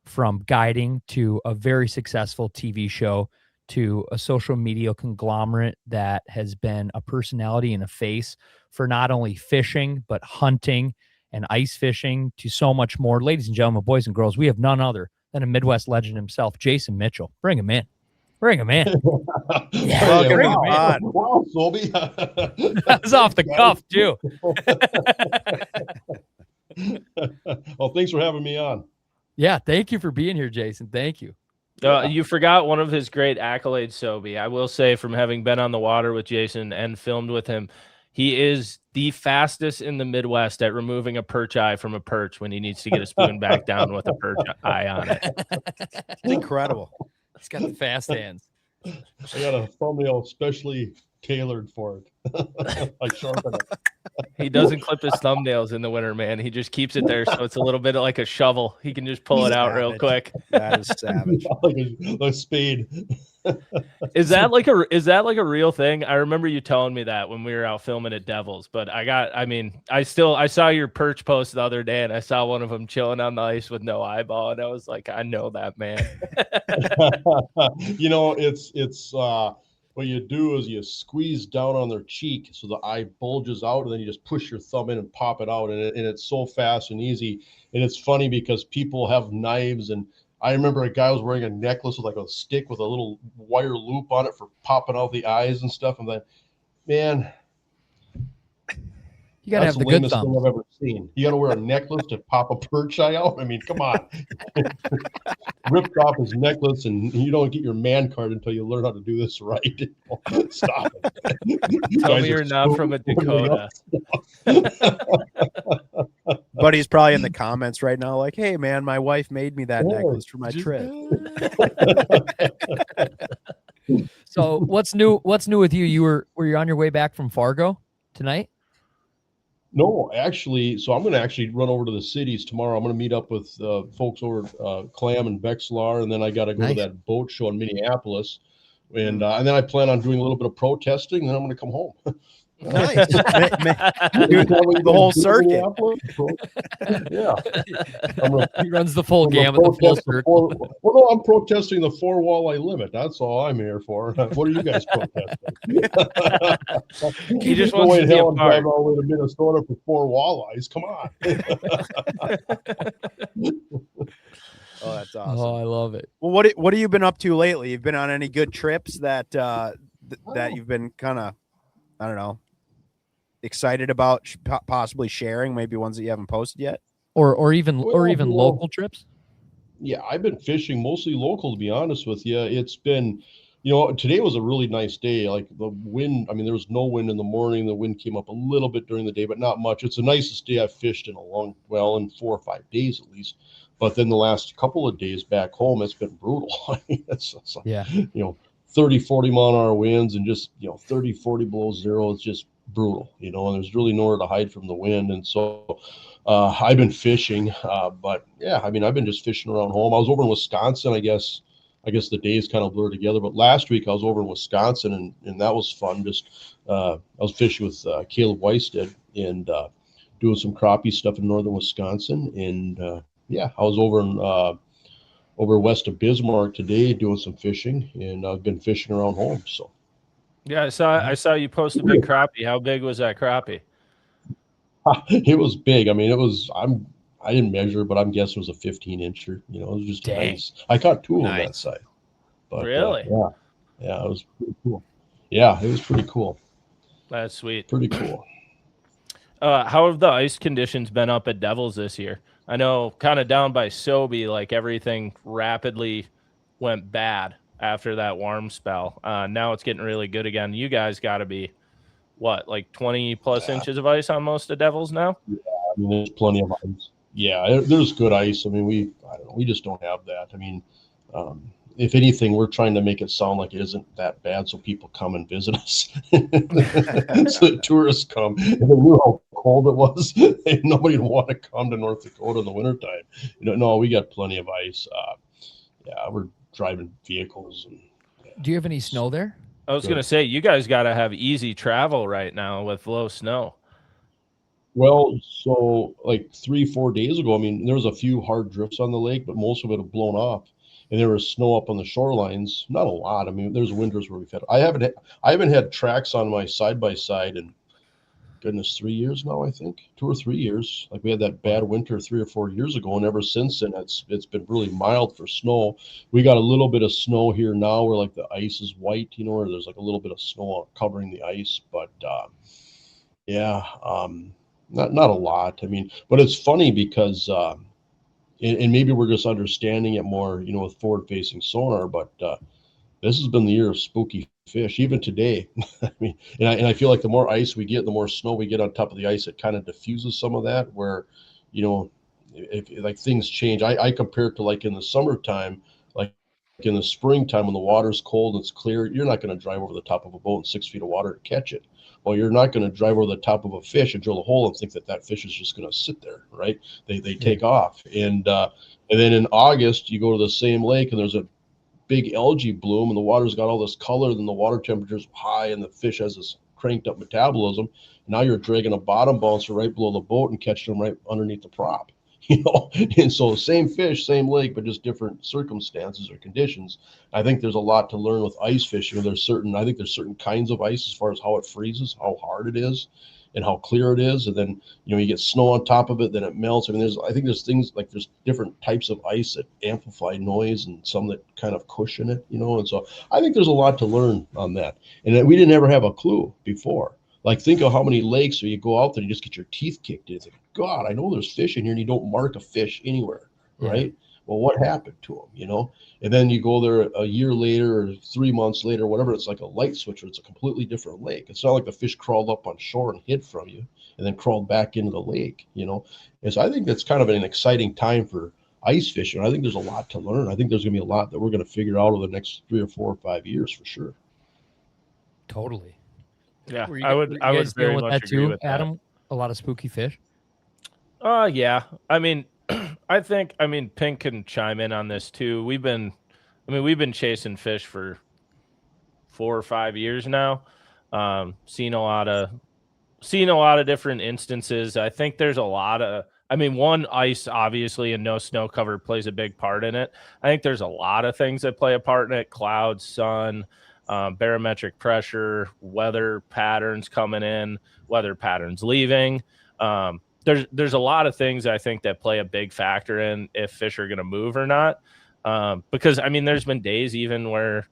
from guiding to a very successful TV show to a social media conglomerate that has been a personality and a face for not only fishing, but hunting and ice fishing to so much more. Ladies and gentlemen, boys and girls, we have none other than a Midwest legend himself, Jason Mitchell. Bring him in. Bring him in. Yeah, Welcome bring him on. in. Wow, Sobe. That was off the cuff, too. Well, thanks for having me on. Yeah, thank you for being here, Jason. Thank you. You forgot one of his great accolades, Sobe. I will say, from having been on the water with Jason and filmed with him, he is the fastest in the Midwest at removing a perch eye from a perch when he needs to get a spoon back down with a perch eye on it. It's incredible. He's got the fast hands. I got a thumbnail specially tailored for it. I sharpen it. He doesn't clip his thumbnails in the winter, man. He just keeps it there, so it's a little bit like a shovel. He can just pull it out real Savage. quick. That is savage. Like a spade. Is that like a real thing? I remember you telling me that when we were out filming at Devils, but I saw your perch post the other day, and I saw one of them chilling on the ice with no eyeball, and I was like, I know that, man. It's what you do is you squeeze down on their cheek so the eye bulges out, and then you just push your thumb in and pop it out, and it's so fast and easy. And it's funny because people have knives, and I remember a guy was wearing a necklace with like a stick with a little wire loop on it for popping out the eyes and stuff. And then, man, You got to that's have the the good lamest thing thumb. I've ever seen. You got to wear a necklace to pop a perch eye out. I mean, come on. Ripped off his necklace, and you don't get your man card until you learn how to do this right. Stop it. Tell me you're not from a Dakota. Buddy's probably in the comments right now, like, "Hey, man, my wife made me that necklace for my trip." So what's new? What's new with you? Were you on your way back from Fargo tonight? No, actually, so I'm going to actually run over to the cities tomorrow. I'm going to meet up with folks over Clam and Bexlar, and then I got to go Nice. to that boat show in Minneapolis, and then I plan on doing a little bit of protesting, and then I'm going to come home. Nice. The whole circuit. Yeah. He runs the full I'm gonna gamut, the full protest the circle. well, no, I'm protesting the 4 walleye limit. That's all I'm here for. What are you guys protesting? He just Go wants away to to be a hell and part. drive all the way to Minnesota for 4 walleyes. Come on. Oh, that's awesome. Oh, I love it. Well, what have you been up to lately? You've been on any good trips that that you've been kind of, I don't know, excited about possibly sharing? Maybe ones that you haven't posted yet. Or even Well, local trips. Yeah, I've been fishing mostly local, to be honest with you. It's been, today was a really nice day. Like the wind, I mean, there was no wind in the morning. The wind came up a little bit during the day, but not much. It's the nicest day I've fished in in 4 or 5 days at least. But then the last couple of days back home, it's been brutal. I mean, it's like, Yeah. 30, 40 mile an hour winds and just, 30, 40 below zero. It's just brutal, and there's really nowhere to hide from the wind. And so I've been fishing, but yeah, I mean, I've been just fishing around home. I was over in Wisconsin, I guess the days kind of blur together, but last week I was over in Wisconsin and that was fun. Just, I was fishing with Caleb Weisted and doing some crappie stuff in northern Wisconsin. And yeah, I was over west of Bismarck today doing some fishing, and I've been fishing around home. So Yeah, I saw you post a big crappie. How big was that crappie? it was big. I mean, I didn't measure, but I'm guessing it was a 15-incher. It was just Dang. nice. I caught 2 on that Nice. side. But, Really? yeah, it was pretty cool. Yeah, it was pretty cool. That's sweet. Pretty cool. How have the ice conditions been up at Devils this year? I know kind of down by Sobe, like everything rapidly went bad after that warm spell. Now it's getting really good again. You guys got to be, what, like 20 plus inches of ice on most of Devils now? I mean, there's plenty of ice. Yeah, there's good ice. I mean, I don't know, we just don't have that. I mean, if anything, we're trying to make it sound like it isn't that bad, so people come and visit us. So that tourists come. If they knew how cold it was, nobody would want to come to North Dakota in the wintertime. No, we got plenty of ice. Yeah, we're driving vehicles. And, Do you have any snow there? I was going to say, you guys got to have easy travel right now with low snow. Well, so like 3-4 days ago, I mean, there was a few hard drifts on the lake, but most of it have blown off, and there was snow up on the shorelines. Not a lot. I mean, there's winters where we've had. I haven't had tracks on my side by side in goodness 3 years now. I think 2 or 3 years. Like we had that bad winter 3 or 4 years ago, and ever since then, it's been really mild for snow. We got a little bit of snow here now, where like the ice is white, or there's like a little bit of snow covering the ice, but yeah. Not a lot. I mean, but it's funny because, and maybe we're just understanding it more, with forward-facing sonar. But this has been the year of spooky fish, even today. I mean, and I feel like the more ice we get, the more snow we get on top of the ice, it kind of diffuses some of that. Where, if like things change, I compare it to like in the summertime, like in the springtime when the water's cold and it's clear, you're not going to drive over the top of a boat in 6 feet of water to catch it. Well, you're not going to drive over the top of a fish and drill a hole and think that fish is just going to sit there, right? They take off. And then in August, you go to the same lake and there's a big algae bloom and the water's got all this color, then the water temperature's high and the fish has this cranked up metabolism. Now you're dragging a bottom bouncer right below the boat and catching them right underneath the prop. And so same fish, same lake, but just different circumstances or conditions. I think there's a lot to learn with ice fishing. I think there's certain kinds of ice as far as how it freezes, how hard it is, and how clear it is. And then, you get snow on top of it, then it melts. I mean, I think there's things like there's different types of ice that amplify noise and some that kind of cushion it, and so I think there's a lot to learn on that. And we didn't ever have a clue before. Like, think of how many lakes where you go out there and you just get your teeth kicked in. It's like, God, I know there's fish in here, and you don't mark a fish anywhere, right? Yeah. Well, what happened to them, And then you go there a year later or 3 months later, whatever, it's like a light switch, or it's a completely different lake. It's not like the fish crawled up on shore and hid from you and then crawled back into the lake, And so I think that's kind of an exciting time for ice fishing. I think there's a lot to learn. I think there's going to be a lot that we're going to figure out over the next 3 or 4 or 5 years for sure. Totally. Yeah, I would very much that agree too, with Adam. That. A lot of spooky fish. Yeah. I mean, I think Pink can chime in on this too. We've been chasing fish for 4 or 5 years now. Seen a lot of different instances. I think there's a lot of. One, ice obviously and no snow cover plays a big part in it. I think there's a lot of things that play a part in it: clouds, sun. Barometric pressure, weather patterns coming in, weather patterns leaving. There's a lot of things I think that play a big factor in if fish are going to move or not. Because there's been days even where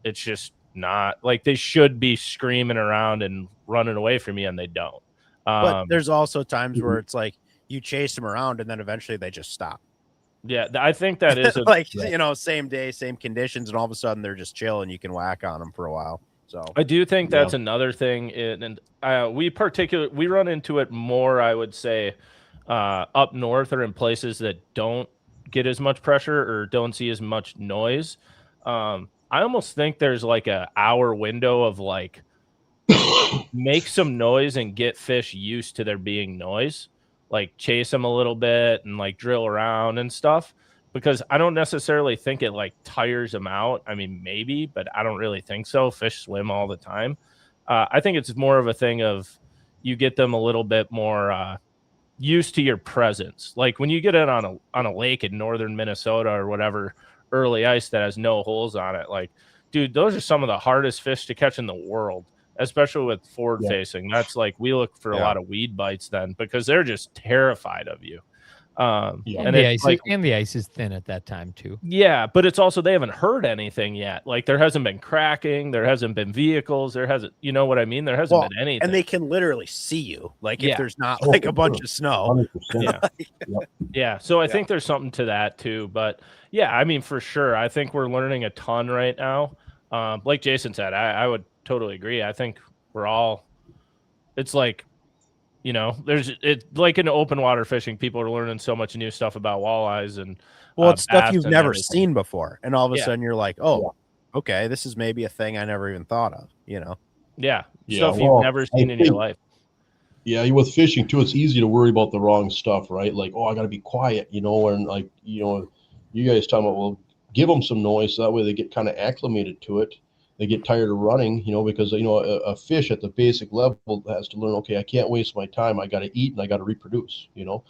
it's just not like they should be screaming around and running away from you and they don't. But there's also times where it's like you chase them around and then eventually they just stop. Yeah, I think that is same day, same conditions, and all of a sudden they're just chill and you can whack on them for a while. So I do think that's another thing, and we run into it more, I would say, up north or in places that don't get as much pressure or don't see as much noise. I almost think there's like an hour window of like make some noise and get fish used to there being noise. Like chase them a little bit and like drill around and stuff, because I don't necessarily think it like tires them out. Maybe, but I don't really think so. Fish swim all the time. I think it's more of a thing of you get them a little bit more used to your presence. Like when you get in on a lake in northern Minnesota or whatever, early ice that has no holes on it. Like, dude, those are some of the hardest fish to catch in the world. Especially with forward facing. That's like we look for a lot of weed bites then because they're just terrified of you. And the ice is thin at that time too. Yeah, but it's also they haven't heard anything yet. Like there hasn't been cracking, there hasn't been vehicles, there hasn't, you know what I mean? There hasn't been anything. And they can literally see you. Like if there's not like a bunch of snow. Yeah. So I think there's something to that too. But yeah, for sure. I think we're learning a ton right now. Like Jason said, I would totally agree. I think it's like You know, it's like in open water fishing, people are learning so much new stuff about walleyes and Well, it's stuff bass you've and never everything. seen before, and all of a Yeah. sudden you're like, oh, okay, this is maybe a thing I never even thought of. You know? Yeah, Yeah, stuff you've well, never I seen in your think- life. Yeah, with fishing too, it's easy to worry about the wrong stuff, right? Like, oh, I got to be quiet, you know, and like, you know, you guys talking about, well, give them some noise so that way they get kind of acclimated to it. They get tired of running, you know, because you know a fish at the basic level has to learn, okay, I can't waste my time. I got to eat and I got to reproduce, you know.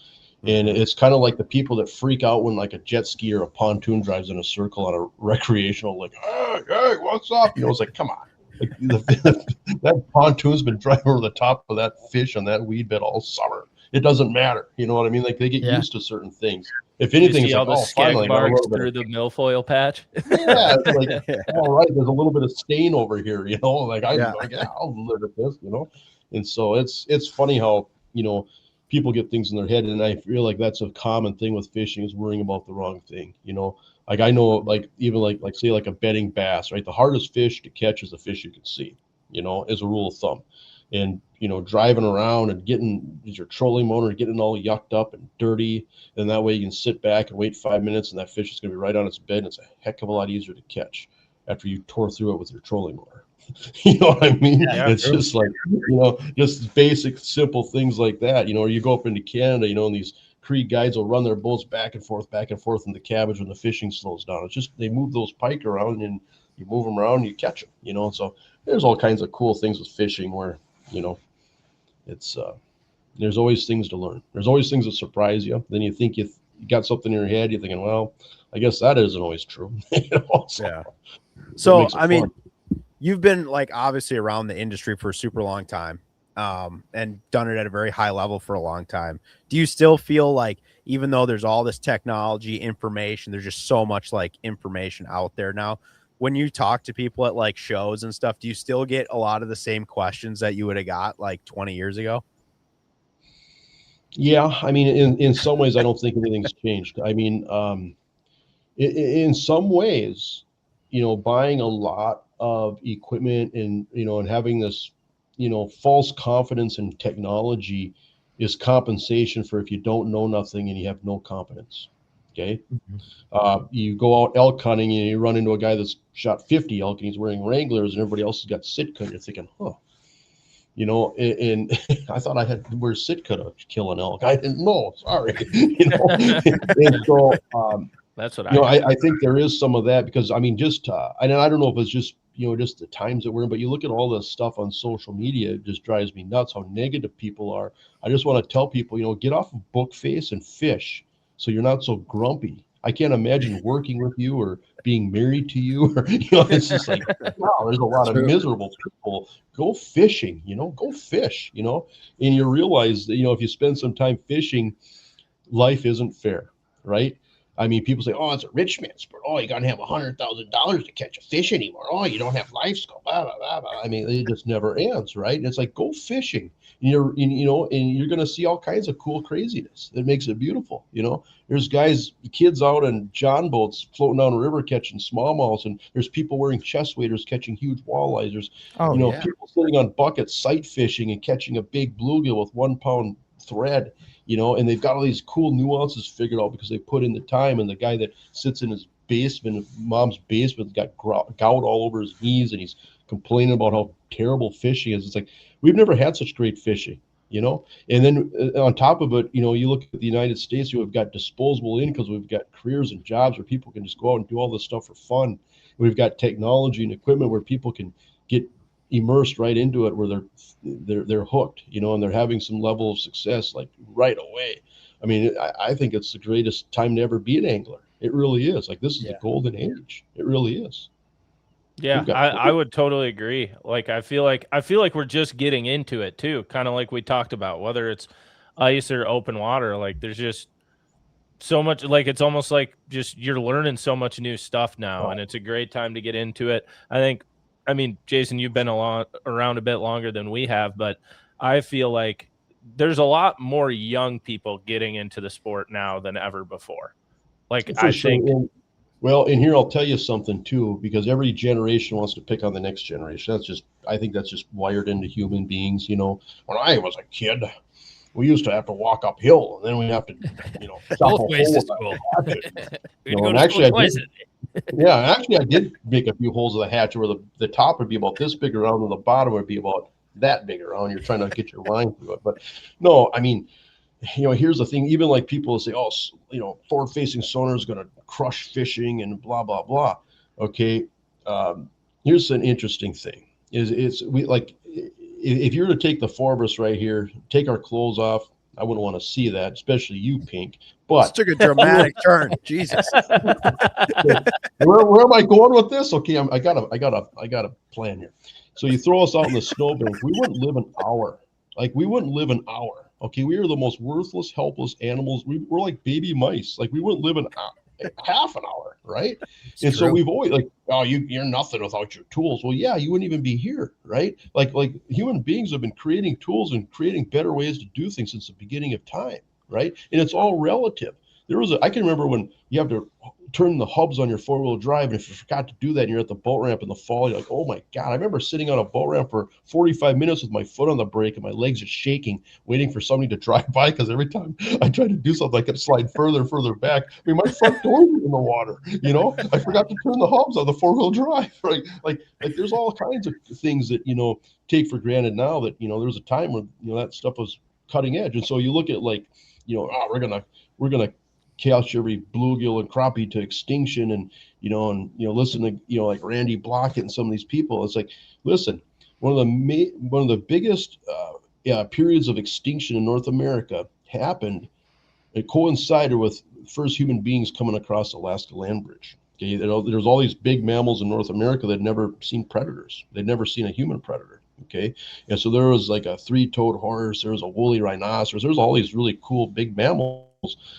And it's kind of like the people that freak out when like a jet ski or a pontoon drives in a circle on a recreational, like, hey, what's up? You know, it's like, come on. Like that pontoon's been driving over the top of that fish on that weed bed all summer. It doesn't matter. You know what I mean? Like they get Yeah. used to certain things. If Did you anything, see it's all like, the oh, skeg finally, I got a marks little bit through of, the milfoil patch? yeah, it's like, all right, there's a little bit of stain over here, you know, like I'm Yeah. like, yeah, I'll live with this, you know. And so it's funny how, you know, people get things in their head, and I feel like that's a common thing with fishing is worrying about the wrong thing, you know. Like I know, like even like say like a bedding bass, right? The hardest fish to catch is the fish you can see, you know, as a rule of thumb. And you know, driving around and getting your trolling motor, getting all yucked up and dirty, and that way you can sit back and wait 5 minutes, and that fish is going to be right on its bed. And it's a heck of a lot easier to catch after you tore through it with your trolling motor. You know what I mean? Yeah, it's true. just like, you know, just basic, simple things like that. You know, or you go up into Canada, you know, and these Cree guides will run their boats back and forth in the cabbage when the fishing slows down. It's just they move those pike around and you move them around and you catch them, you know. So there's all kinds of cool things with fishing where, you know, it's there's always things to learn. There's always things that surprise you. Then you think you got something in your head. You're thinking, well, I guess that isn't always true. You know? Yeah. It So makes it I mean, fun. you've been like obviously around the industry for a super long time, and done it at a very high level for a long time. Do you still feel like, even though there's all this technology, information, there's just so much like information out there now, when you talk to people at like shows and stuff, do you still get a lot of the same questions that you would have got like 20 years ago? Yeah, I mean, in some ways, I don't think anything's changed. I mean, in some ways, you know, buying a lot of equipment and you know, and having this, you know, false confidence in technology is compensation for if you don't know nothing and you have no competence. Okay. You go out elk hunting and you run into a guy that's shot 50 elk and he's wearing Wranglers and everybody else has got Sitka, and you're thinking, huh, you know, and I thought I had to wear Sitka to kill an elk. I didn't know, sorry, you know. And so, That's what you know, I I think there is some of that because I mean, just I don't know if it's just, you know, just the times that we're in, but you look at all this stuff on social media, it just drives me nuts how negative people are. I just want to tell people, you know, get off of book face and fish so you're not so grumpy. I can't imagine working with you or being married to you, or you know, it's just like, wow, there's a lot of True. miserable people. Go fishing, you know, go fish, you know, and you realize that, you know, if you spend some time fishing, life isn't fair, right? I mean, people say, "Oh, it's a rich man's sport. Oh, you gotta have $100,000 to catch a fish anymore. Oh, you don't have life skill." Blah, blah, blah, blah. I mean, it just never ends, right? And it's like go fishing. You know, and you're gonna see all kinds of cool craziness that makes it beautiful. You know, there's kids out on john boats floating down a river catching smallmouths, and there's people wearing chest waders catching huge walleyes. There's Oh, you know yeah. people sitting on buckets sight fishing and catching a big bluegill with 1 pound thread, you know, and they've got all these cool nuances figured out because they put in the time. And the guy that sits in his basement, mom's basement, got gout all over his knees, and he's complaining about how terrible fishing is. It's like we've never had such great fishing, you know. And then on top of it, you know, you look at the United States, you have got disposable income. We've got careers and jobs where people can just go out and do all this stuff for fun. We've got technology and equipment where people can get immersed right into it, where they're hooked, you know, and they're having some level of success like right away. I mean, I think it's the greatest time to ever be an angler. It really is. Like this is the golden age. It really is. Yeah, got I would totally agree. Like I feel like we're just getting into it too, kind of like we talked about, whether it's ice or open water. Like there's just so much, like it's almost like just you're learning so much new stuff now, and it's a great time to get into it. I mean, Jason, you've been around a bit longer than we have, but I feel like there's a lot more young people getting into the sport now than ever before. Like For I sure. think Well, and here I'll tell you something too, because every generation wants to pick on the next generation. I think that's just wired into human beings. You know, when I was a kid, we used to have to walk uphill, and then we have to, chop Both a ways hole is with cool. a hatchet. We No, go and to actually school I twice. Yeah, I did make a few holes in the hatchet where the top would be about this big around, and the bottom would be about that big around. You're trying to get your line through it. But no, I mean, here's the thing. Even like people say, oh, forward-facing sonar is going to crush fishing and blah, blah, blah. Okay. Here's an interesting thing is we like, if you were to take the four of us right here, take our clothes off, I wouldn't want to see that, especially you, Pink. This But took a dramatic turn. Jesus. where am I going with this? Okay, I got a plan here. So you throw us out in the snowbank, we wouldn't live an hour. Like we wouldn't live an hour. Okay, we are the most worthless, helpless animals. We're like baby mice. Like we wouldn't live an half an hour, right? It's and true. so we've always like, oh, you're nothing without your tools. Well, yeah, you wouldn't even be here, right? Like human beings have been creating tools and creating better ways to do things since the beginning of time, right? And it's all relative. I can remember when you have to turn the hubs on your four-wheel drive, and if you forgot to do that and you're at the boat ramp in the fall, you're like, oh my God. I remember sitting on a boat ramp for 45 minutes with my foot on the brake and my legs just shaking, waiting for somebody to drive by, because every time I tried to do something, I kept sliding further and further back. I mean, my front door was in the water, I forgot to turn the hubs on the four-wheel drive, right? Like there's all kinds of things that, take for granted now that, there was a time when, that stuff was cutting edge. And so you look at like, we're going to catch every bluegill and crappie to extinction, and listen to like Randy Blockett and some of these people. It's like, listen, one of the biggest periods of extinction in North America happened. It coincided with first human beings coming across the Alaska land bridge. Okay, there's all these big mammals in North America that had never seen predators. They'd never seen a human predator. Okay, and so there was like a three-toed horse, there was a woolly rhinoceros, there's all these really cool big mammals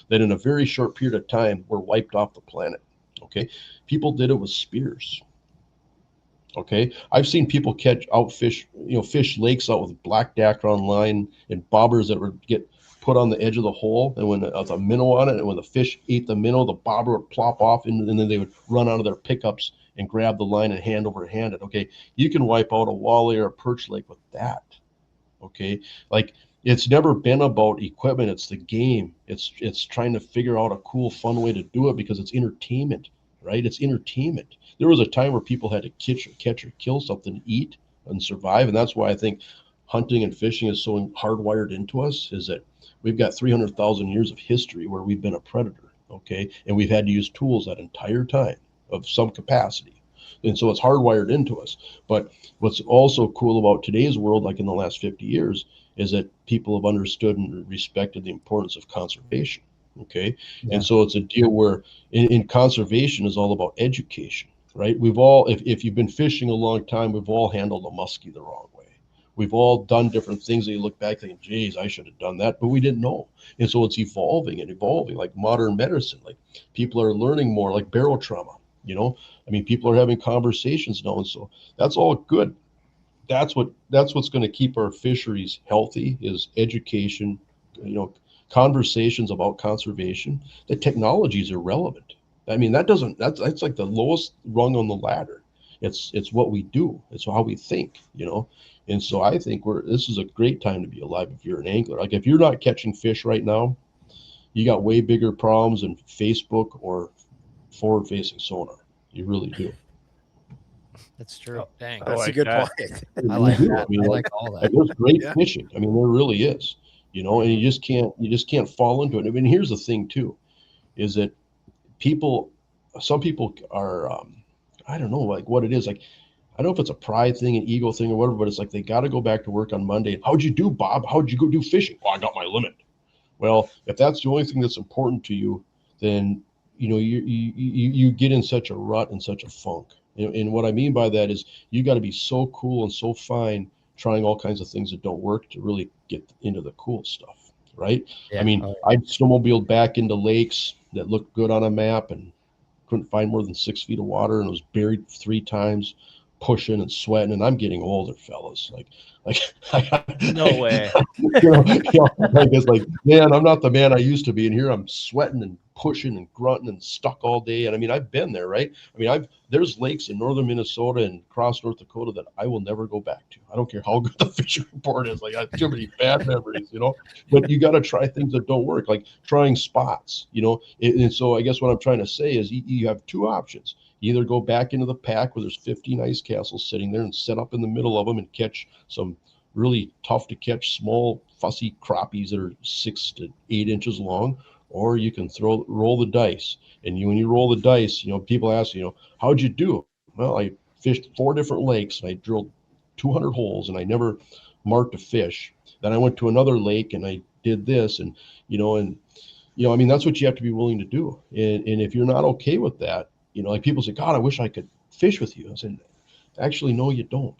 that in a very short period of time were wiped off the planet. Okay, people did it with spears. Okay, I've seen people fish lakes out with black dacron line and bobbers that would get put on the edge of the hole, and when there's a minnow on it, and when the fish ate the minnow, the bobber would plop off, and then they would run out of their pickups and grab the line and hand over hand it. Okay, you can wipe out a walleye or a perch lake with that. Okay, like it's never been about equipment. It's the game. It's trying to figure out a cool, fun way to do it because it's entertainment, right? It's entertainment. There was a time where people had to catch or kill something to eat and survive, and that's why I think hunting and fishing is so hardwired into us, is that we've got 300,000 years of history where we've been a predator, okay? And we've had to use tools that entire time of some capacity. And so it's hardwired into us. But what's also cool about today's world, like in the last 50 years, is that people have understood and respected the importance of conservation, okay? Yeah. And so it's a deal where in conservation is all about education, right? We've all, if you've been fishing a long time, we've all handled a muskie the wrong way. We've all done different things that you look back thinking, geez, I should have done that, but we didn't know. And so it's evolving like modern medicine. Like people are learning more, like barotrauma, I mean, people are having conversations now. And so that's all good. That's what's going to keep our fisheries healthy, is education, conversations about conservation. The technology is irrelevant. I mean, that's like the lowest rung on the ladder. It's what we do. It's how we think, And so I think this is a great time to be alive if you're an angler. Like if you're not catching fish right now, you got way bigger problems than Facebook or forward-facing sonar. You really do. That's true. Dang. I That's like a good that. point. I like do. that. I mean, I like all that. there's great Yeah. fishing. I mean, there really is, and you just can't fall into it. I mean, here's the thing too, is that some people are, I don't know, like what it is. Like, I don't know if it's a pride thing, an ego thing or whatever, but it's like, they got to go back to work on Monday. How'd you do, Bob? How'd you go do fishing? Well, I got my limit. Well, if that's the only thing that's important to you, then, you get in such a rut and such a funk. And what I mean by that is you got to be so cool and so fine trying all kinds of things that don't work to really get into the cool stuff, right? Yeah. I mean, I snowmobiled back into lakes that looked good on a map and couldn't find more than 6 feet of water, and it was buried 3 times, pushing and sweating. And I'm getting older, fellas. Like No way. like it's like, man, I'm not the man I used to be, and here I'm sweating and pushing and grunting and stuck all day. And I mean, I've been there, right? I mean, there's lakes in northern Minnesota and across North Dakota that I will never go back to. I don't care how good the fishing report is. Like, I have too many bad memories, you know. But you got to try things that don't work, like trying spots, you know. And so I guess what I'm trying to say is you have two options. You either go back into the pack where there's 15 ice castles sitting there and set up in the middle of them and catch some really tough to catch small fussy crappies that are 6 to 8 inches long, or you can roll the dice. And when you roll the dice, you know, people ask, you know, how'd you do? Well, I fished 4 different lakes and I drilled 200 holes and I never marked a fish. Then I went to another lake and I did this, and I mean, that's what you have to be willing to do. And if you're not okay with that, you know, like people say, God, I wish I could fish with you. I said, actually, no, you don't.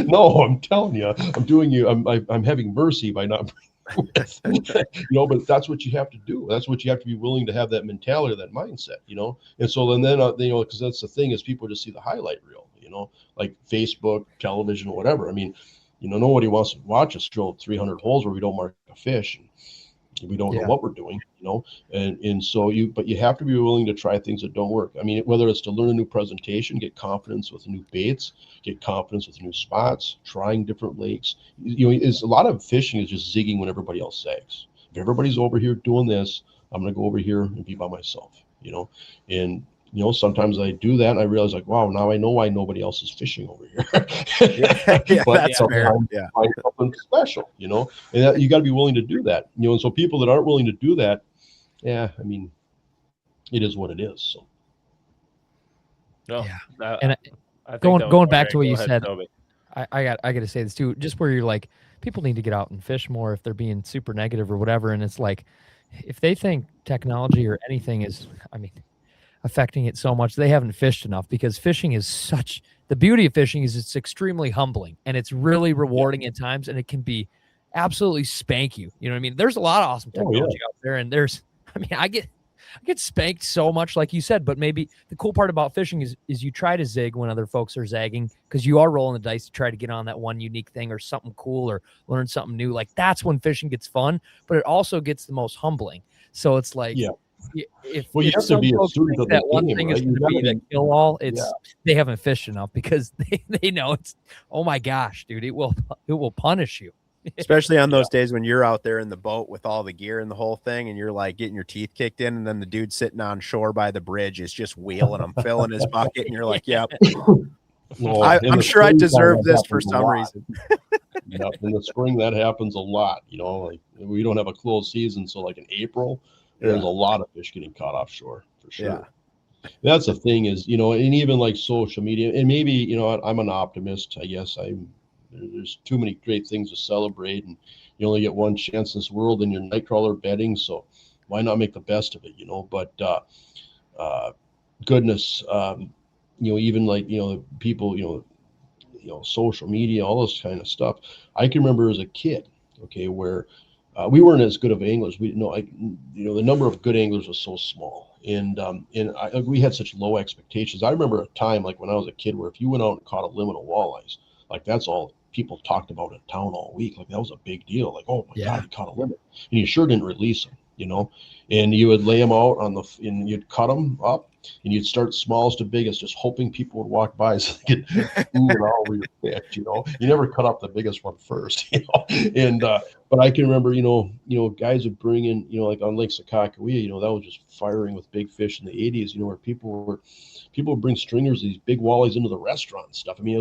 No, I'm telling you, I'm having mercy by not but that's what you have to do. That's what you have to be willing to have, that mentality, that mindset, you know. And so then because that's the thing, is people just see the highlight reel, you know, like Facebook, television, whatever. I mean, you know, nobody wants to watch us drill 300 holes where we don't mark a fish. We don't know what we're doing, you know, and so but you have to be willing to try things that don't work. I mean, whether it's to learn a new presentation, get confidence with new baits, get confidence with new spots, trying different lakes. You know, it's a lot of fishing is just zigging when everybody else zags. If everybody's over here doing this, I'm going to go over here and be by myself, you know. And you know, sometimes I do that and I realize, like, wow, now I know why nobody else is fishing over here. But that's fair. Yeah, find something special, you know, and you got to be willing to do that, you know. And so people that aren't willing to do that, I mean, it is what it is. So, no, yeah. And I think going back to what you said, I got to say this too, just where you're like, people need to get out and fish more if they're being super negative or whatever. And it's like, if they think technology or anything is, I mean, affecting it so much, they haven't fished enough, because fishing is the beauty of fishing is it's extremely humbling and it's really rewarding at times, and it can be absolutely spank you. You know what I mean? There's a lot of awesome technology out there, and I get spanked so much, like you said, but maybe the cool part about fishing is you try to zig when other folks are zagging, because you are rolling the dice to try to get on that one unique thing or something cool or learn something new. Like, that's when fishing gets fun, but it also gets the most humbling. So it's like, if you have to be a student of that the one game, thing right? is going to be the kill all, they haven't fished enough, because they know it's, oh my gosh, dude, it will punish you. Especially on those days when you're out there in the boat with all the gear and the whole thing, and you're like getting your teeth kicked in, and then the dude sitting on shore by the bridge is just wheeling them, filling his bucket, and you're like, yep. I'm sure I deserve this for some reason. Yep. In the spring, that happens a lot. You know, like, we don't have a closed season, so like in April, there's a lot of fish getting caught offshore for sure. Yeah. That's the thing is, you know, and even like social media, and maybe, you know, I'm an optimist. I guess there's too many great things to celebrate, and you only get one chance in this world, and you're nightcrawler betting, so why not make the best of it, you know? But goodness, you know, even like, you know, people, you know, social media, all this kind of stuff. I can remember as a kid, where we weren't as good of anglers. We the number of good anglers was so small, and we had such low expectations. I remember a time, like when I was a kid, where if you went out and caught a limit of walleyes, like that's all people talked about in town all week. Like, that was a big deal. Like, oh my God, you caught a limit, and you sure didn't release them, you know. And you would lay them out and you'd cut them up, and you'd start smallest to biggest, just hoping people would walk by so they could ooh and all over your fish, you know. You never cut up the biggest one first, you know. And but I can remember, you know, guys would bring in, you know, like on Lake Sakakawea, you know, that was just firing with big fish in the 80s, you know, where people would bring stringers, these big walleyes, into the restaurant and stuff. I mean, it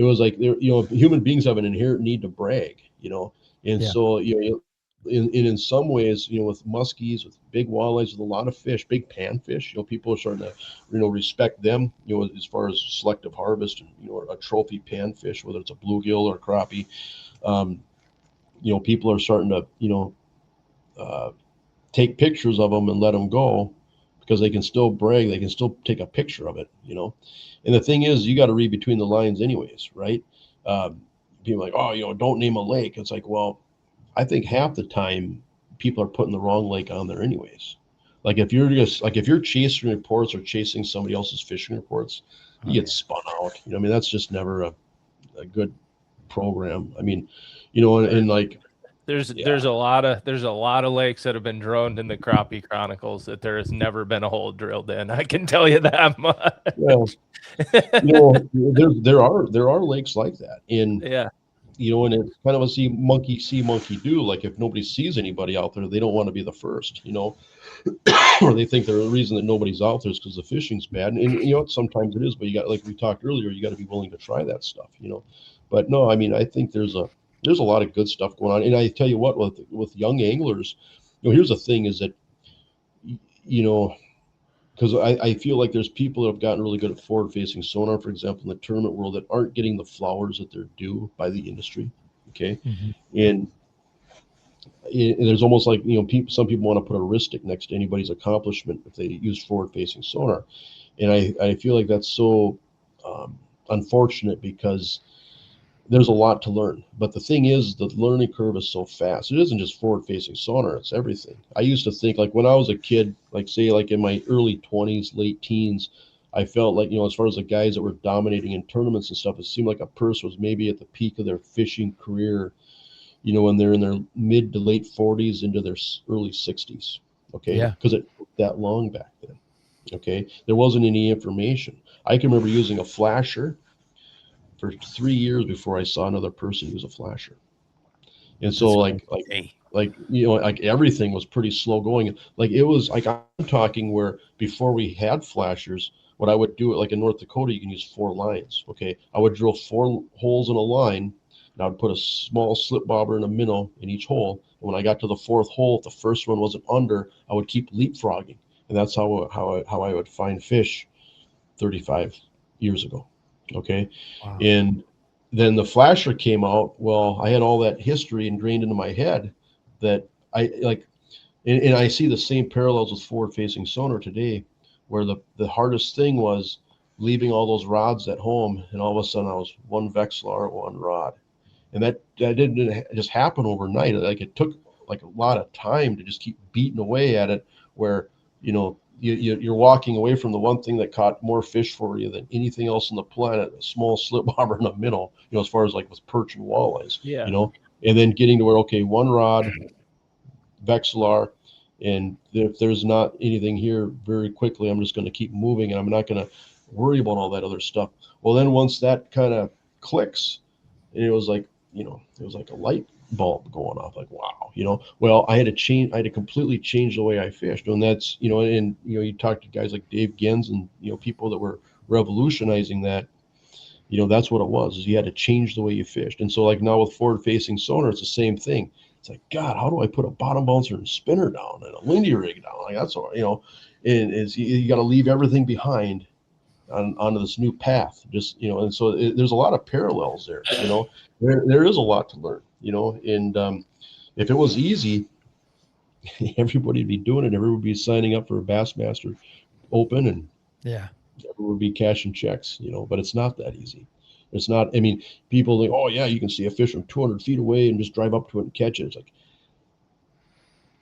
was like you know, human beings have an inherent need to brag, you know. And so, you know, in some ways, you know, with muskies, with big walleyes, with a lot of fish, big panfish, you know, people are starting to, you know, respect them, you know, as far as selective harvest and, you know, a trophy panfish, whether it's a bluegill or crappie. You know, people are starting to, you know, take pictures of them and let them go, because they can still brag, they can still take a picture of it, you know. And the thing is, you got to read between the lines anyways, right? People are like, oh, you know, don't name a lake. It's like, well, I think half the time people are putting the wrong lake on there anyways. Like, if you're chasing reports or chasing somebody else's fishing reports, you get spun out. You know, I mean, that's just never a good program. I mean, you know, and like, There's a lot of lakes that have been droned in the Crappie Chronicles that there has never been a hole drilled in. I can tell you that much. Well, you know, there are lakes like that, and Yeah. you know, and it's kind of a see monkey do. Like if nobody sees anybody out there, they don't want to be the first, you know, or they think the reason that nobody's out there is because the fishing's bad. And you know, sometimes it is, but you got, like we talked earlier, you got to be willing to try that stuff, you know. But no, I mean, I think there's a lot of good stuff going on. And I tell you what, with young anglers, you know, here's the thing is that, you know, because I feel like there's people that have gotten really good at forward-facing sonar, for example, in the tournament world, that aren't getting the flowers that they're due by the industry. Okay, and there's almost like, you know, some people want to put a heuristic next to anybody's accomplishment if they use forward-facing sonar, and I feel like that's so unfortunate because there's a lot to learn. But the thing is, the learning curve is so fast. It isn't just forward-facing sonar, it's everything. I used to think, like when I was a kid, like say like in my early 20s, late teens, I felt like, you know, as far as the guys that were dominating in tournaments and stuff, it seemed like a person was maybe at the peak of their fishing career, you know, when they're in their mid to late 40s into their early 60s. Okay. Yeah. Because it took that long back then. Okay. There wasn't any information. I can remember using a flasher for 3 years before I saw another person use a flasher. And so like you know, like everything was pretty slow going. Like it was like, I'm talking where before we had flashers, what I would do, like in North Dakota, you can use 4 lines. Okay. I would drill 4 holes in a line, and I would put a small slip bobber and a minnow in each hole. And when I got to the 4th hole, if the first one wasn't under, I would keep leapfrogging. And that's how I would find fish 35 years ago. Okay. Wow. And then the flasher came out. Well, I had all that history ingrained into my head that I like, and I see the same parallels with forward facing sonar today, where the hardest thing was leaving all those rods at home. And all of a sudden I was 1 Vexilar, 1 rod. And that didn't just happen overnight. Like it took like a lot of time to just keep beating away at it, where, you know, you're walking away from the one thing that caught more fish for you than anything else on the planet, a small slip bobber in the minnow, you know, as far as like with perch and walleyes, Yeah. you know, and then getting to where, okay, 1 rod, Vexilar, and if there's not anything here very quickly, I'm just going to keep moving and I'm not going to worry about all that other stuff. Well, then once that kind of clicks, and it was like, you know, it was like a light bulb going off, like, wow, you know. Well, I had to completely change the way I fished. And that's, you know, and you know, you talk to guys like Dave Gens and, you know, people that were revolutionizing that, you know, that's what it was, is you had to change the way you fished. And so like now with forward facing sonar, it's the same thing. It's like, God, how do I put a bottom bouncer and spinner down and a Lindy rig down? Like that's all, you know, and it's, you got to leave everything behind onto this new path, just, you know. And so there's a lot of parallels there, you know. There is a lot to learn, you know. And if it was easy, everybody'd be doing it. Everybody would be signing up for a Bassmaster Open, and Yeah. everyone would be cashing checks, you know. But it's not that easy. It's not. I mean, people think, oh yeah, you can see a fish from 200 feet away and just drive up to it and catch it. It's like,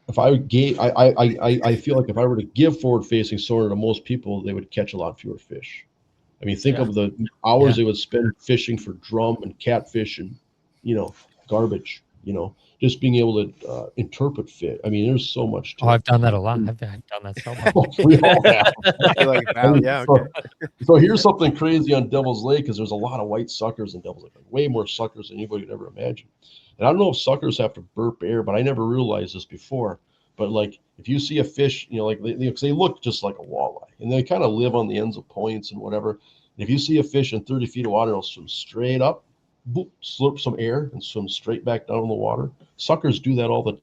if I gave, I feel like if I were to give forward facing sonar to most people, they would catch a lot fewer fish. I mean, think of the hours they would spend fishing for drum and catfish and, you know, garbage, you know, just being able to interpret fish. I mean, there's so much to it. I've done that a lot. I've done that so much. We all have. I feel like, I mean, yeah, okay. so here's something crazy on Devil's Lake, because there's a lot of white suckers in Devil's Lake, like way more suckers than anybody would ever imagine. And I don't know if suckers have to burp air, but I never realized this before. But like, if you see a fish, you know, like they look just like a walleye, and they kind of live on the ends of points and whatever. And if you see a fish in 30 feet of water, it'll swim straight up, boop, slurp some air, and swim straight back down in the water. Suckers do that all the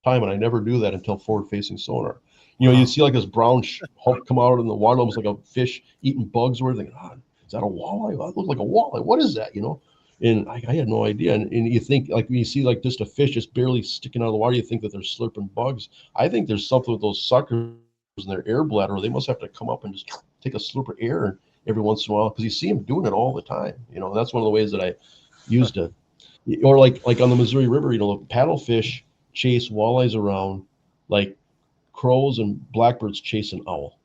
time, and I never do that until forward-facing sonar. You know, you see like this brown hump come out in the water, almost like a fish eating bugs. Where thinking, oh, is that a walleye? That looks like a walleye. What is that? You know. And I had no idea. And you think, like, when you see like just a fish just barely sticking out of the water, you think that they're slurping bugs. I think there's something with those suckers in their air bladder, or they must have to come up and just take a slurp of air every once in a while, because you see them doing it all the time. You know, that's one of the ways that I used to, or like on the Missouri River, you know, paddlefish chase walleyes around like crows and blackbirds chase an owl.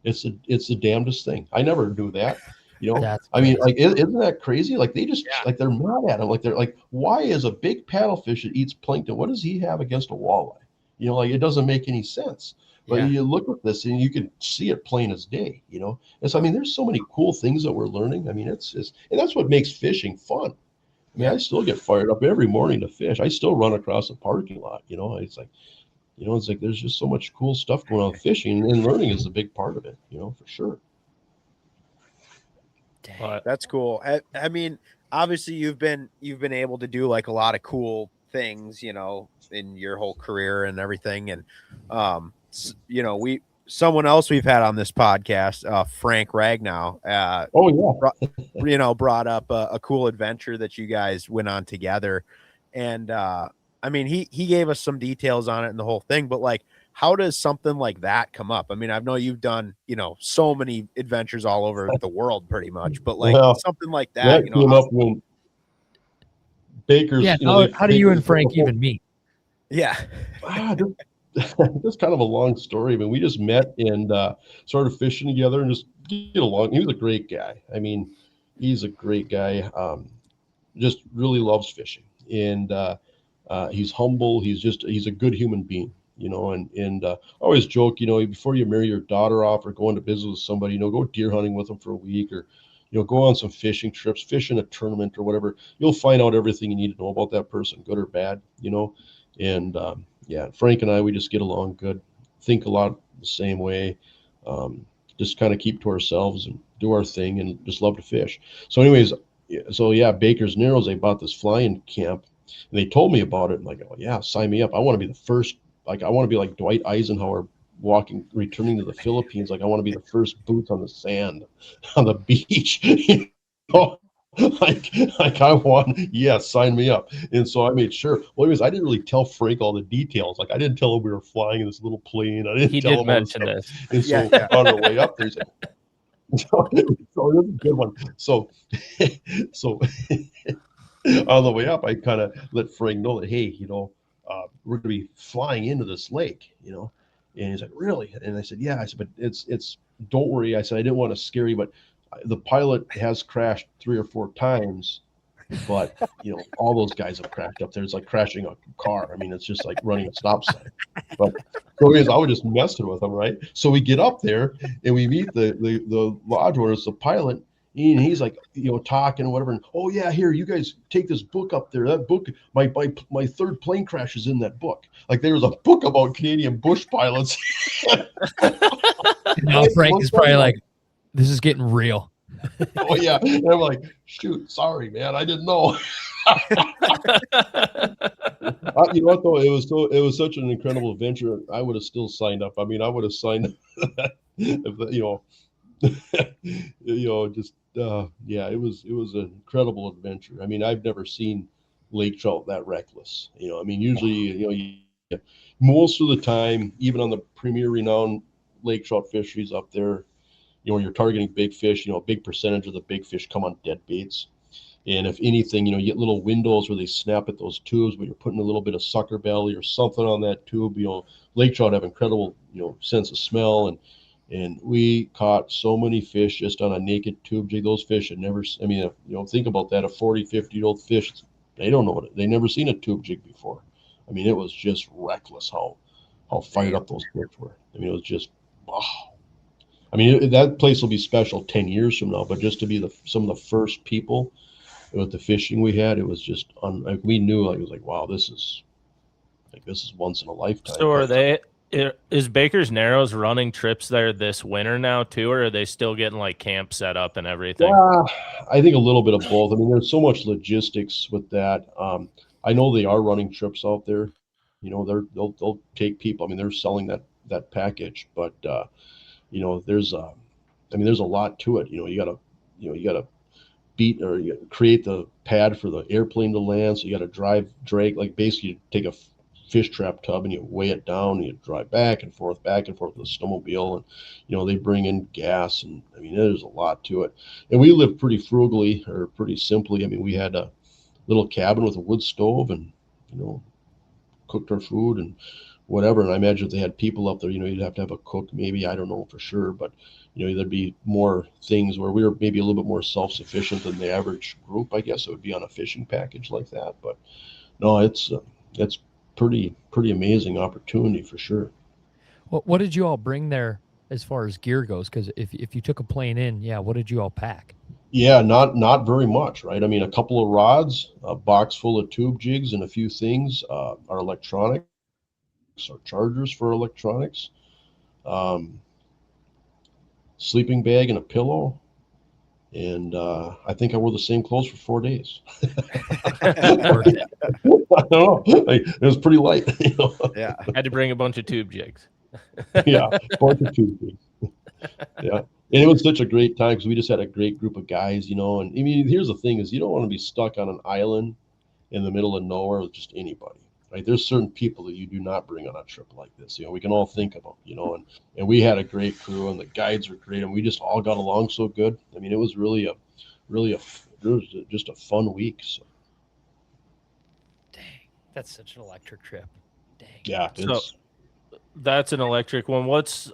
It's the damnedest thing. I never knew that. You know, That's I mean, crazy. like, isn't that crazy? Like they just Yeah. like they're mad at him. Like they're like, why is a big paddlefish that eats plankton? What does he have against a walleye? You know, like it doesn't make any sense. But Yeah. you look at this and you can see it plain as day. You know, and so I mean, there's so many cool things that we're learning. I mean, it's just, and that's what makes fishing fun. I mean, Yeah. I still get fired up every morning to fish. I still run across the parking lot. You know, it's like, you know, it's like there's just so much cool stuff going on with fishing, and learning is a big part of it. You know, for sure. Dang. But That's cool. I mean, obviously you've been able to do like a lot of cool things, you know, in your whole career and everything. And you know, someone else we've had on this podcast, Frank Ragnow, Oh yeah. you know, brought up a cool adventure that you guys went on together. And I mean, he gave us some details on it and the whole thing, but like, how does something like that come up? I mean, I know you've done, you know, so many adventures all over the world pretty much, but like Well, something like that that, you know, came up when Baker's, Yeah. you know, How do you and Baker's Frank even meet? yeah. just kind of a long story. I mean, we just met and started fishing together and just get along. He was a great guy. I mean, he's a great guy. Just really loves fishing, and he's humble. He's a good human being, you know. And I always joke, you know, before you marry your daughter off or go into business with somebody, you know, go deer hunting with them for a week, or you know, go on some fishing trips, fish in a tournament or whatever. You'll find out everything you need to know about that person, good or bad, you know. And yeah, Frank and I, we just get along good, think a lot the same way. Just kind of keep to ourselves and do our thing and just love to fish. So anyways, so yeah, Baker's Narrows, they bought this flying camp and they told me about it. And like, oh yeah, sign me up. I want to be the first, like, I want to be like Dwight Eisenhower returning to the Philippines. Like I want to be the first boots on the sand on the beach. You know? like I want, yeah, sign me up. And so I made sure. Well, anyways, I didn't really tell Frank all the details. Like I didn't tell him we were flying in this little plane. I didn't he tell did him all this mention stuff. this. And so Yeah. on our way up there, he's like, so this is a good one. So so on the way up, I kind of let Frank know that, hey, you know, we're going to be flying into this lake, you know. And he's like, really? And I said, yeah. I said, but it's don't worry. I said, I didn't want to scare you, but the pilot has crashed 3 or 4 times. But you know, all those guys have crashed up there. It's like crashing a car. I mean, it's just like running a stop sign. But so anyways, I was just messing with them, right? So we get up there and we meet the lodge owner, it's the pilot, and he's like, you know, talking or whatever. And oh yeah, here, you guys take this book up there. That book, my third plane crash is in that book. Like there was a book about Canadian bush pilots. Now Frank is probably like, this is getting real. Oh yeah, and I'm like, shoot, sorry, man, I didn't know. You know what though? It was such an incredible adventure. I would have still signed up. I mean, I would have signed up. You know, you know, just yeah, it was an incredible adventure. I mean, I've never seen lake trout that reckless. You know, I mean, usually, you know, most of the time, even on the premier renowned lake trout fisheries up there, you know, you're targeting big fish. You know, a big percentage of the big fish come on dead baits. And if anything, you know, you get little windows where they snap at those tubes, but you're putting a little bit of sucker belly or something on that tube. You know, lake trout have incredible, you know, sense of smell, and we caught so many fish just on a naked tube jig. Those fish had never, I mean, you know, think about that, a 40, 50-year-old fish, they don't know what they never seen a tube jig before. I mean, it was just reckless how fired up those fish were. I mean, it was just, wow. I mean, that place will be special 10 years from now, but just to be some of the first people with the fishing we had, it was just, like, we knew, like, it was like, wow, this is once in a lifetime. So is Baker's Narrows running trips there this winter now too, or are they still getting like camp set up and everything? Yeah, I think a little bit of both. I mean, there's so much logistics with that. I know they are running trips out there. You know, they'll take people. I mean, they're selling that package, but you know, there's I mean, there's a lot to it. You know, you gotta beat or you create the pad for the airplane to land. So you got to drag, like basically you take a fish trap tub and you weigh it down and you drive back and forth with the snowmobile. And, you know, they bring in gas and I mean, there's a lot to it. And we lived pretty frugally or pretty simply. I mean, we had a little cabin with a wood stove and, you know, cooked our food and whatever. And I imagine if they had people up there, you'd have to have a cook, maybe, I don't know for sure, but there'd be more things where we were maybe a little bit more self-sufficient than the average group. I guess it would be on a fishing package like that. But no, it's pretty amazing opportunity for sure. What did you all bring there as far as gear goes? Because if you took a plane in, what did you all pack? Yeah, not very much, right? I mean, a couple of rods, a box full of tube jigs, and a few things. Our electronics, our chargers for electronics, sleeping bag and a pillow, and I think I wore the same clothes for 4 days. Worth it. I don't know. It was pretty light. Yeah. Had to bring a bunch of tube jigs. Yeah, bunch of tube jigs. Yeah. And it was such a great time because we just had a great group of guys, and I mean, here's the thing is you don't want to be stuck on an island in the middle of nowhere with just anybody, right? There's certain people that you do not bring on a trip like this. We can all think of them, and we had a great crew and the guides were great and we just all got along so good. I mean, it was it was just a fun week. So. Dang, that's such an electric trip. Dang. Yeah. So that's an electric one. What's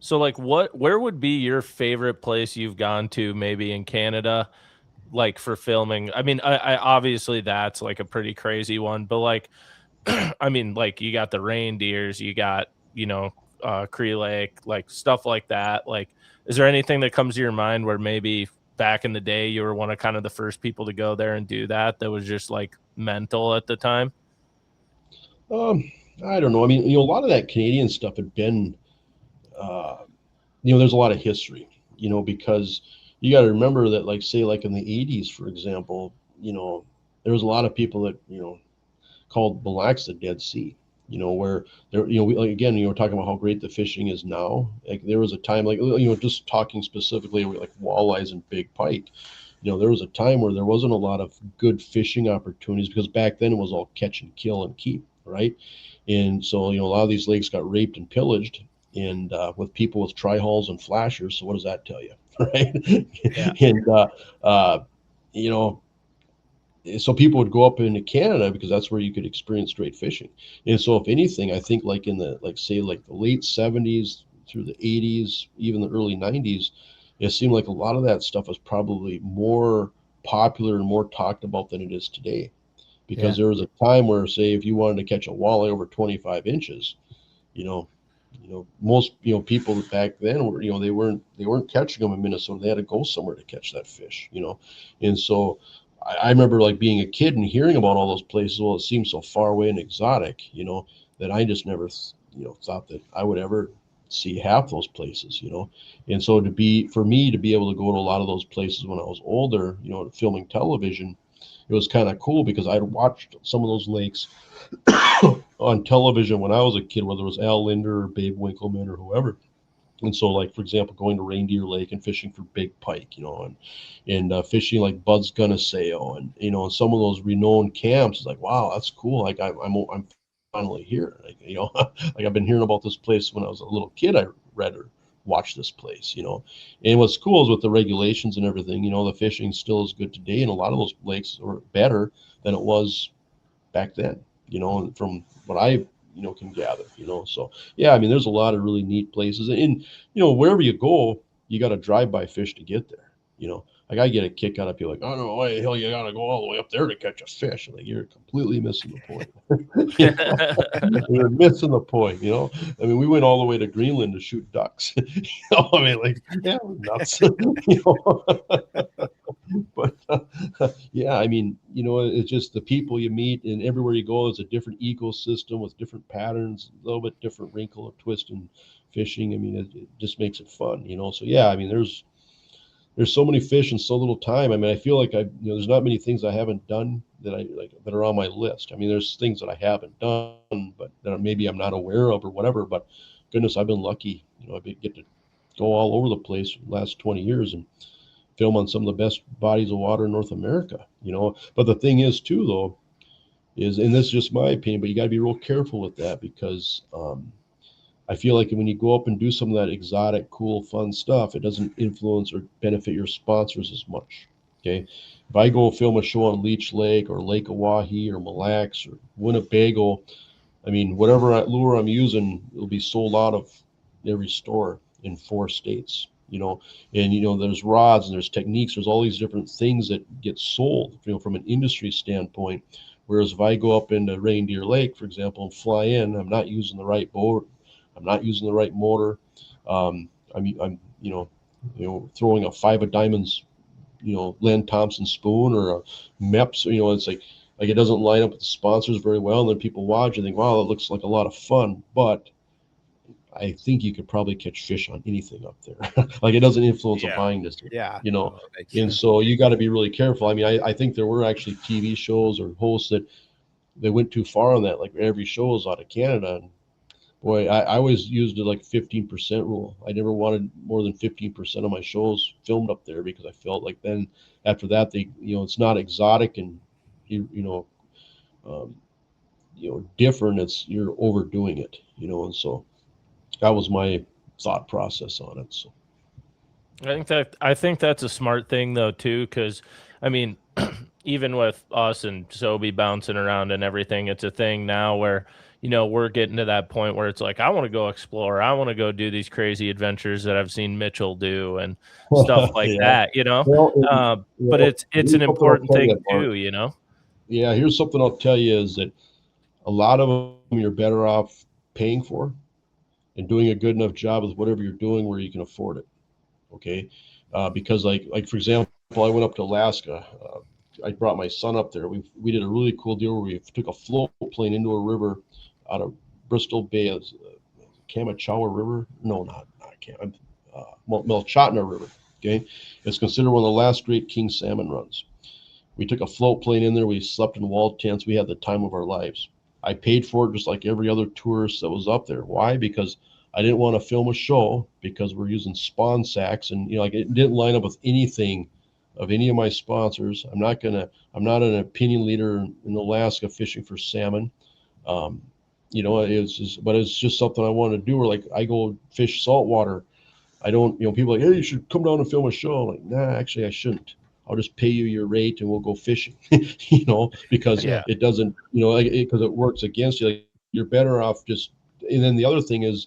so like where would be your favorite place you've gone to maybe in Canada, like for filming? I mean, I obviously that's like a pretty crazy one, but like I mean, like you got the reindeers, you got, Cree Lake, like stuff like that. Like, is there anything that comes to your mind where maybe back in the day you were one of kind of the first people to go there and do that was just like mental at the time? I don't know. I mean, a lot of that Canadian stuff had been, there's a lot of history, because you got to remember that, like, say, like in the 80s, for example, there was a lot of people that, called Mille Lacs the Dead Sea, where there, again, we're talking about how great the fishing is now. Like there was a time, like, just talking specifically like walleyes and big pike, there was a time where there wasn't a lot of good fishing opportunities because back then it was all catch and kill and keep, right? And so, a lot of these lakes got raped and pillaged and with people with tri-hulls and flashers. So what does that tell you, right? Yeah. And, so people would go up into Canada because that's where you could experience great fishing. And so if anything, I think like in the, like say like the late 70s through the 80s, even the early 90s, it seemed like a lot of that stuff was probably more popular and more talked about than it is today. Because there was a time where, say, if you wanted to catch a walleye over 25 inches, most people back then were, they weren't catching them in Minnesota. They had to go somewhere to catch that fish, and so I remember like being a kid and hearing about all those places. Well, it seemed so far away and exotic, that I just never, thought that I would ever see half those places, And so for me to be able to go to a lot of those places when I was older, filming television, it was kind of cool because I'd watched some of those lakes on television when I was a kid, whether it was Al Linder or Babe Winkleman or whoever. And so, like, for example, going to Reindeer Lake and fishing for big pike, and fishing like Bud's Gunaseo and, and some of those renowned camps is like, wow, that's cool. Like I'm finally here. Like, like I've been hearing about this place when I was a little kid. I read or watched this place, and what's cool is with the regulations and everything, the fishing still is good today. And a lot of those lakes are better than it was back then, and from what I can gather, so yeah, I mean, there's a lot of really neat places, and wherever you go, you got to drive by fish to get there. Like I get a kick out of people like, oh no, why the hell you got to go all the way up there to catch a fish? Like you're completely missing the point. You're missing the point. I mean, we went all the way to Greenland to shoot ducks. I mean, like, yeah, nuts. But yeah, I mean, it's just the people you meet, and everywhere you go is a different ecosystem with different patterns, a little bit different wrinkle or twist in fishing. I mean, it just makes it fun, So yeah, I mean, there's so many fish in so little time. I mean, I feel like there's not many things I haven't done that I like that are on my list. I mean, there's things that I haven't done, but that maybe I'm not aware of or whatever. But goodness, I've been lucky. I get to go all over the place the last 20 years and film on some of the best bodies of water in North America, But the thing is too, though, and this is just my opinion, but you got to be real careful with that because I feel like when you go up and do some of that exotic, cool, fun stuff, it doesn't influence or benefit your sponsors as much. Okay. If I go film a show on Leech Lake or Lake Oahe or Mille Lacs or Winnebago, I mean, whatever lure I'm using will be sold out of every store in 4 states, you know, and, you know, there's rods and there's techniques, there's all these different things that get sold, you know, from an industry standpoint. Whereas if I go up into Reindeer Lake, for example, and fly in, I'm not using the right boat, I'm not using the right motor. I'm you know, throwing a 5 of diamonds, you know, Len Thompson spoon or a MEPS, you know, it's like it doesn't line up with the sponsors very well. And then people watch and think, wow, it looks like a lot of fun. But I think you could probably catch fish on anything up there. Like it doesn't influence a buying decision, Yeah. you know. No, that makes And sense. so you got to be really careful. I mean, I think there were actually TV shows or hosts that they went too far on that. Like every show is out of Canada. And boy, I always used it like 15% rule. I never wanted more than 15% of my shows filmed up there because I felt like then after that, they, you know, it's not exotic and um, different. It's you're overdoing it, you know, and so that was my thought process on it. So I think that's a smart thing though too, because I mean, even with us and Sobe bouncing around and everything, it's a thing now where we're getting to that point where it's like I want to go explore, I want to go do these crazy adventures that I've seen Mitchell do and stuff like yeah. that, Well, but it's here's an something I'll important tell thing you, Mark. too, you know. Yeah, here's something I'll tell you is that a lot of them you're better off paying for and doing a good enough job with whatever you're doing where you can afford it. Okay, because like for example, I went up to Alaska. I brought my son up there. We did a really cool deal where we took a float plane into a river out of Bristol Bay, Kamachawa River. No, not Cam, Melchotna River. Okay, it's considered one of the last great king salmon runs. We took a float plane in there. We slept in wall tents. We had the time of our lives. I paid for it just like every other tourist that was up there. Why? Because I didn't want to film a show because we're using spawn sacks and like it didn't line up with anything of any of my sponsors. I'm not an opinion leader in Alaska fishing for salmon. It's just something I wanted to do. Or like I go fish saltwater. I don't, people are like, hey, you should come down and film a show. I'm like, nah, actually I shouldn't. I'll just pay you your rate and we'll go fishing, because Yeah. it doesn't, because it works against you. Like, you're better off just, and then the other thing is,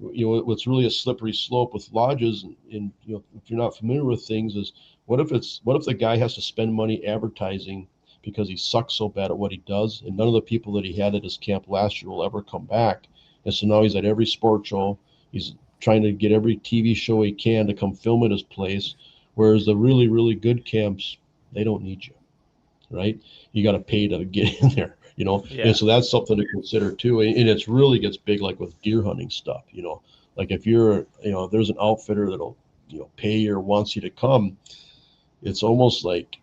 what's really a slippery slope with lodges and if you're not familiar with things is what if the guy has to spend money advertising because he sucks so bad at what he does and none of the people that he had at his camp last year will ever come back, and so now he's at every sport show, he's trying to get every TV show he can to come film at his place, whereas the really, really good camps, they don't need you, right? You got to pay to get in there, Yeah. and so that's something to consider too. And it's really gets big like with deer hunting stuff, like if you're, if there's an outfitter that'll, pay you or wants you to come, it's almost like,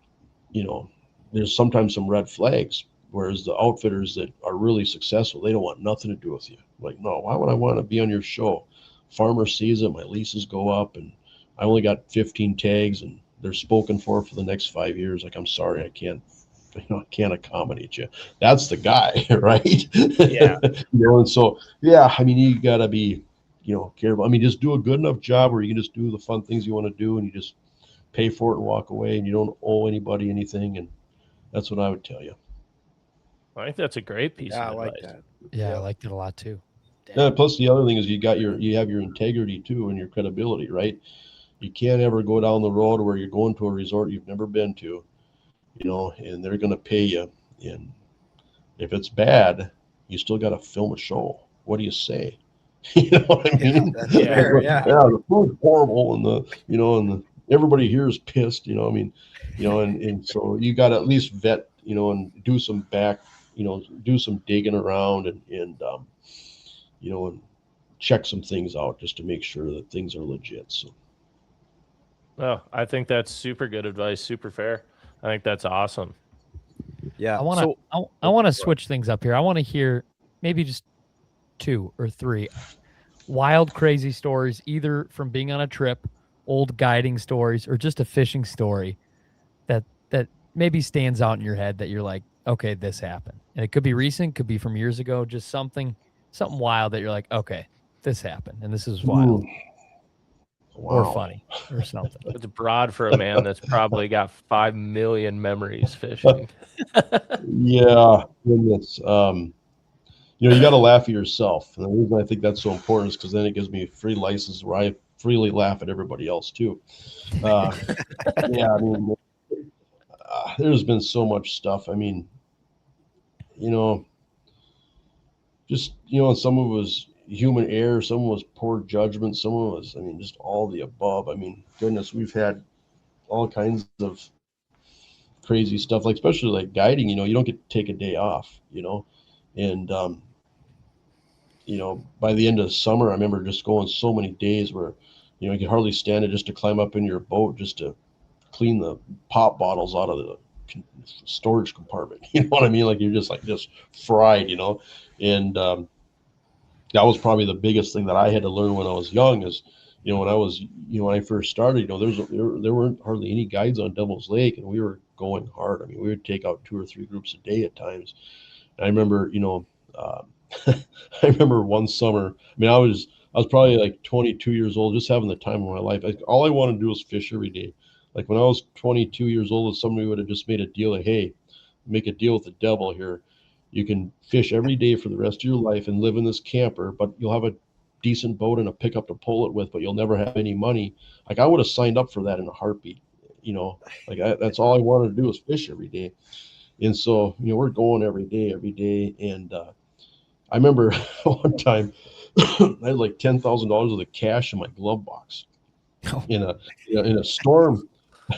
there's sometimes some red flags. Whereas the outfitters that are really successful, they don't want nothing to do with you. Like, no, why would I want to be on your show? Farmer sees it, my leases go up, and I only got 15 tags, and they're spoken for the next 5 years. Like, I'm sorry, I can't accommodate you. That's the guy, right? Yeah. And so, yeah, I mean, you gotta be, careful. I mean, just do a good enough job where you can just do the fun things you want to do, and you just pay for it and walk away, and you don't owe anybody anything. And that's what I would tell you. I think that's a great piece Yeah, I of like advice. that. Yeah, I liked it a lot too. And plus, the other thing is you have your integrity too and your credibility, right? You can't ever go down the road where you're going to a resort you've never been to, and they're going to pay you. And if it's bad, you still got to film a show. What do you say? You know what I mean? That's fair. Yeah. The food's horrible, and everybody here is pissed. I mean, and so you got to at least vet, and do some do some digging around and check some things out just to make sure that things are legit. So. Oh, I think that's super good advice, super fair. I think that's awesome. Yeah. I want to switch things up here. I want to hear maybe just 2 or 3 wild, crazy stories, either from being on a trip, old guiding stories, or just a fishing story that maybe stands out in your head that you're like, okay, this happened. And it could be recent, could be from years ago, just something wild that you're like, okay, this happened and this is wild. Wow. Or funny or something. It's broad for a man that's probably got 5 million memories fishing. Yeah, goodness. you got to laugh at yourself. And the reason I think that's so important is because then it gives me a free license where I freely laugh at everybody else too. Yeah, I mean, there's been so much stuff. I mean, just, some of it was human error, some of it was poor judgment, some of it was, I mean, just all the above. I mean, goodness, we've had all kinds of crazy stuff, like especially like guiding, you don't get to take a day off, and by the end of the summer, I remember just going so many days where, you could hardly stand it just to climb up in your boat just to clean the pop bottles out of the storage compartment. You know what I mean? Like you're just fried, and that was probably the biggest thing that I had to learn when I was young is, when I first started, there weren't hardly any guides on Devil's Lake, and we were going hard. I mean, we would take out 2 or 3 groups a day at times. And I remember, I remember one summer, I mean, I was probably like 22 years old, just having the time of my life. All I wanted to do was fish every day. Like when I was 22 years old, if somebody would have just made a deal like, hey, make a deal with the devil here. You can fish every day for the rest of your life and live in this camper, but you'll have a decent boat and a pickup to pull it with, but you'll never have any money. Like I would have signed up for that in a heartbeat, that's all I wanted to do was fish every day. And so, we're going every day. And I remember one time I had like $10,000 worth of cash in my glove box in a storm.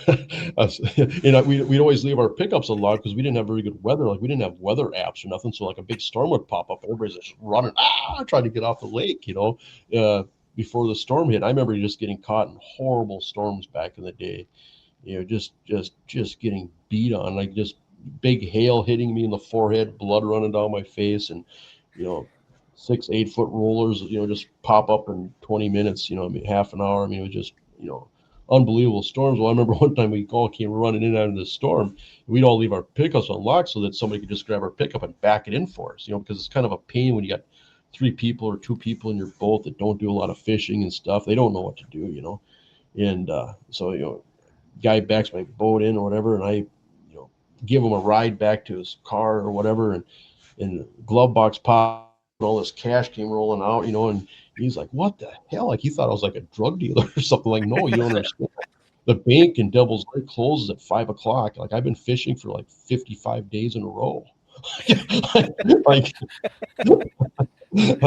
We'd always leave our pickups unlocked because we didn't have very good weather. Like we didn't have weather apps or nothing. So like a big storm would pop up and everybody's just running, trying to get off the lake, before the storm hit. I remember just getting caught in horrible storms back in the day, just getting beat on, like just big hail hitting me in the forehead, blood running down my face, and 6-8 foot rollers, just pop up in 20 minutes, I mean, half an hour. I mean, it was just, unbelievable storms. Well, I remember one time we all came running in out of the storm. We'd all leave our pickups unlocked so that somebody could just grab our pickup and back it in for us, because it's kind of a pain when you got 3 people or 2 people in your boat that don't do a lot of fishing and stuff. They don't know what to do, and so, guy backs my boat in or whatever, and I, give him a ride back to his car or whatever, and the glove box popped, and all this cash came rolling out, and he's like, what the hell? Like he thought I was like a drug dealer or something. Like, no, you don't understand. The bank in Devil's Lake closes at 5 o'clock. Like I've been fishing for like 55 days in a row. like if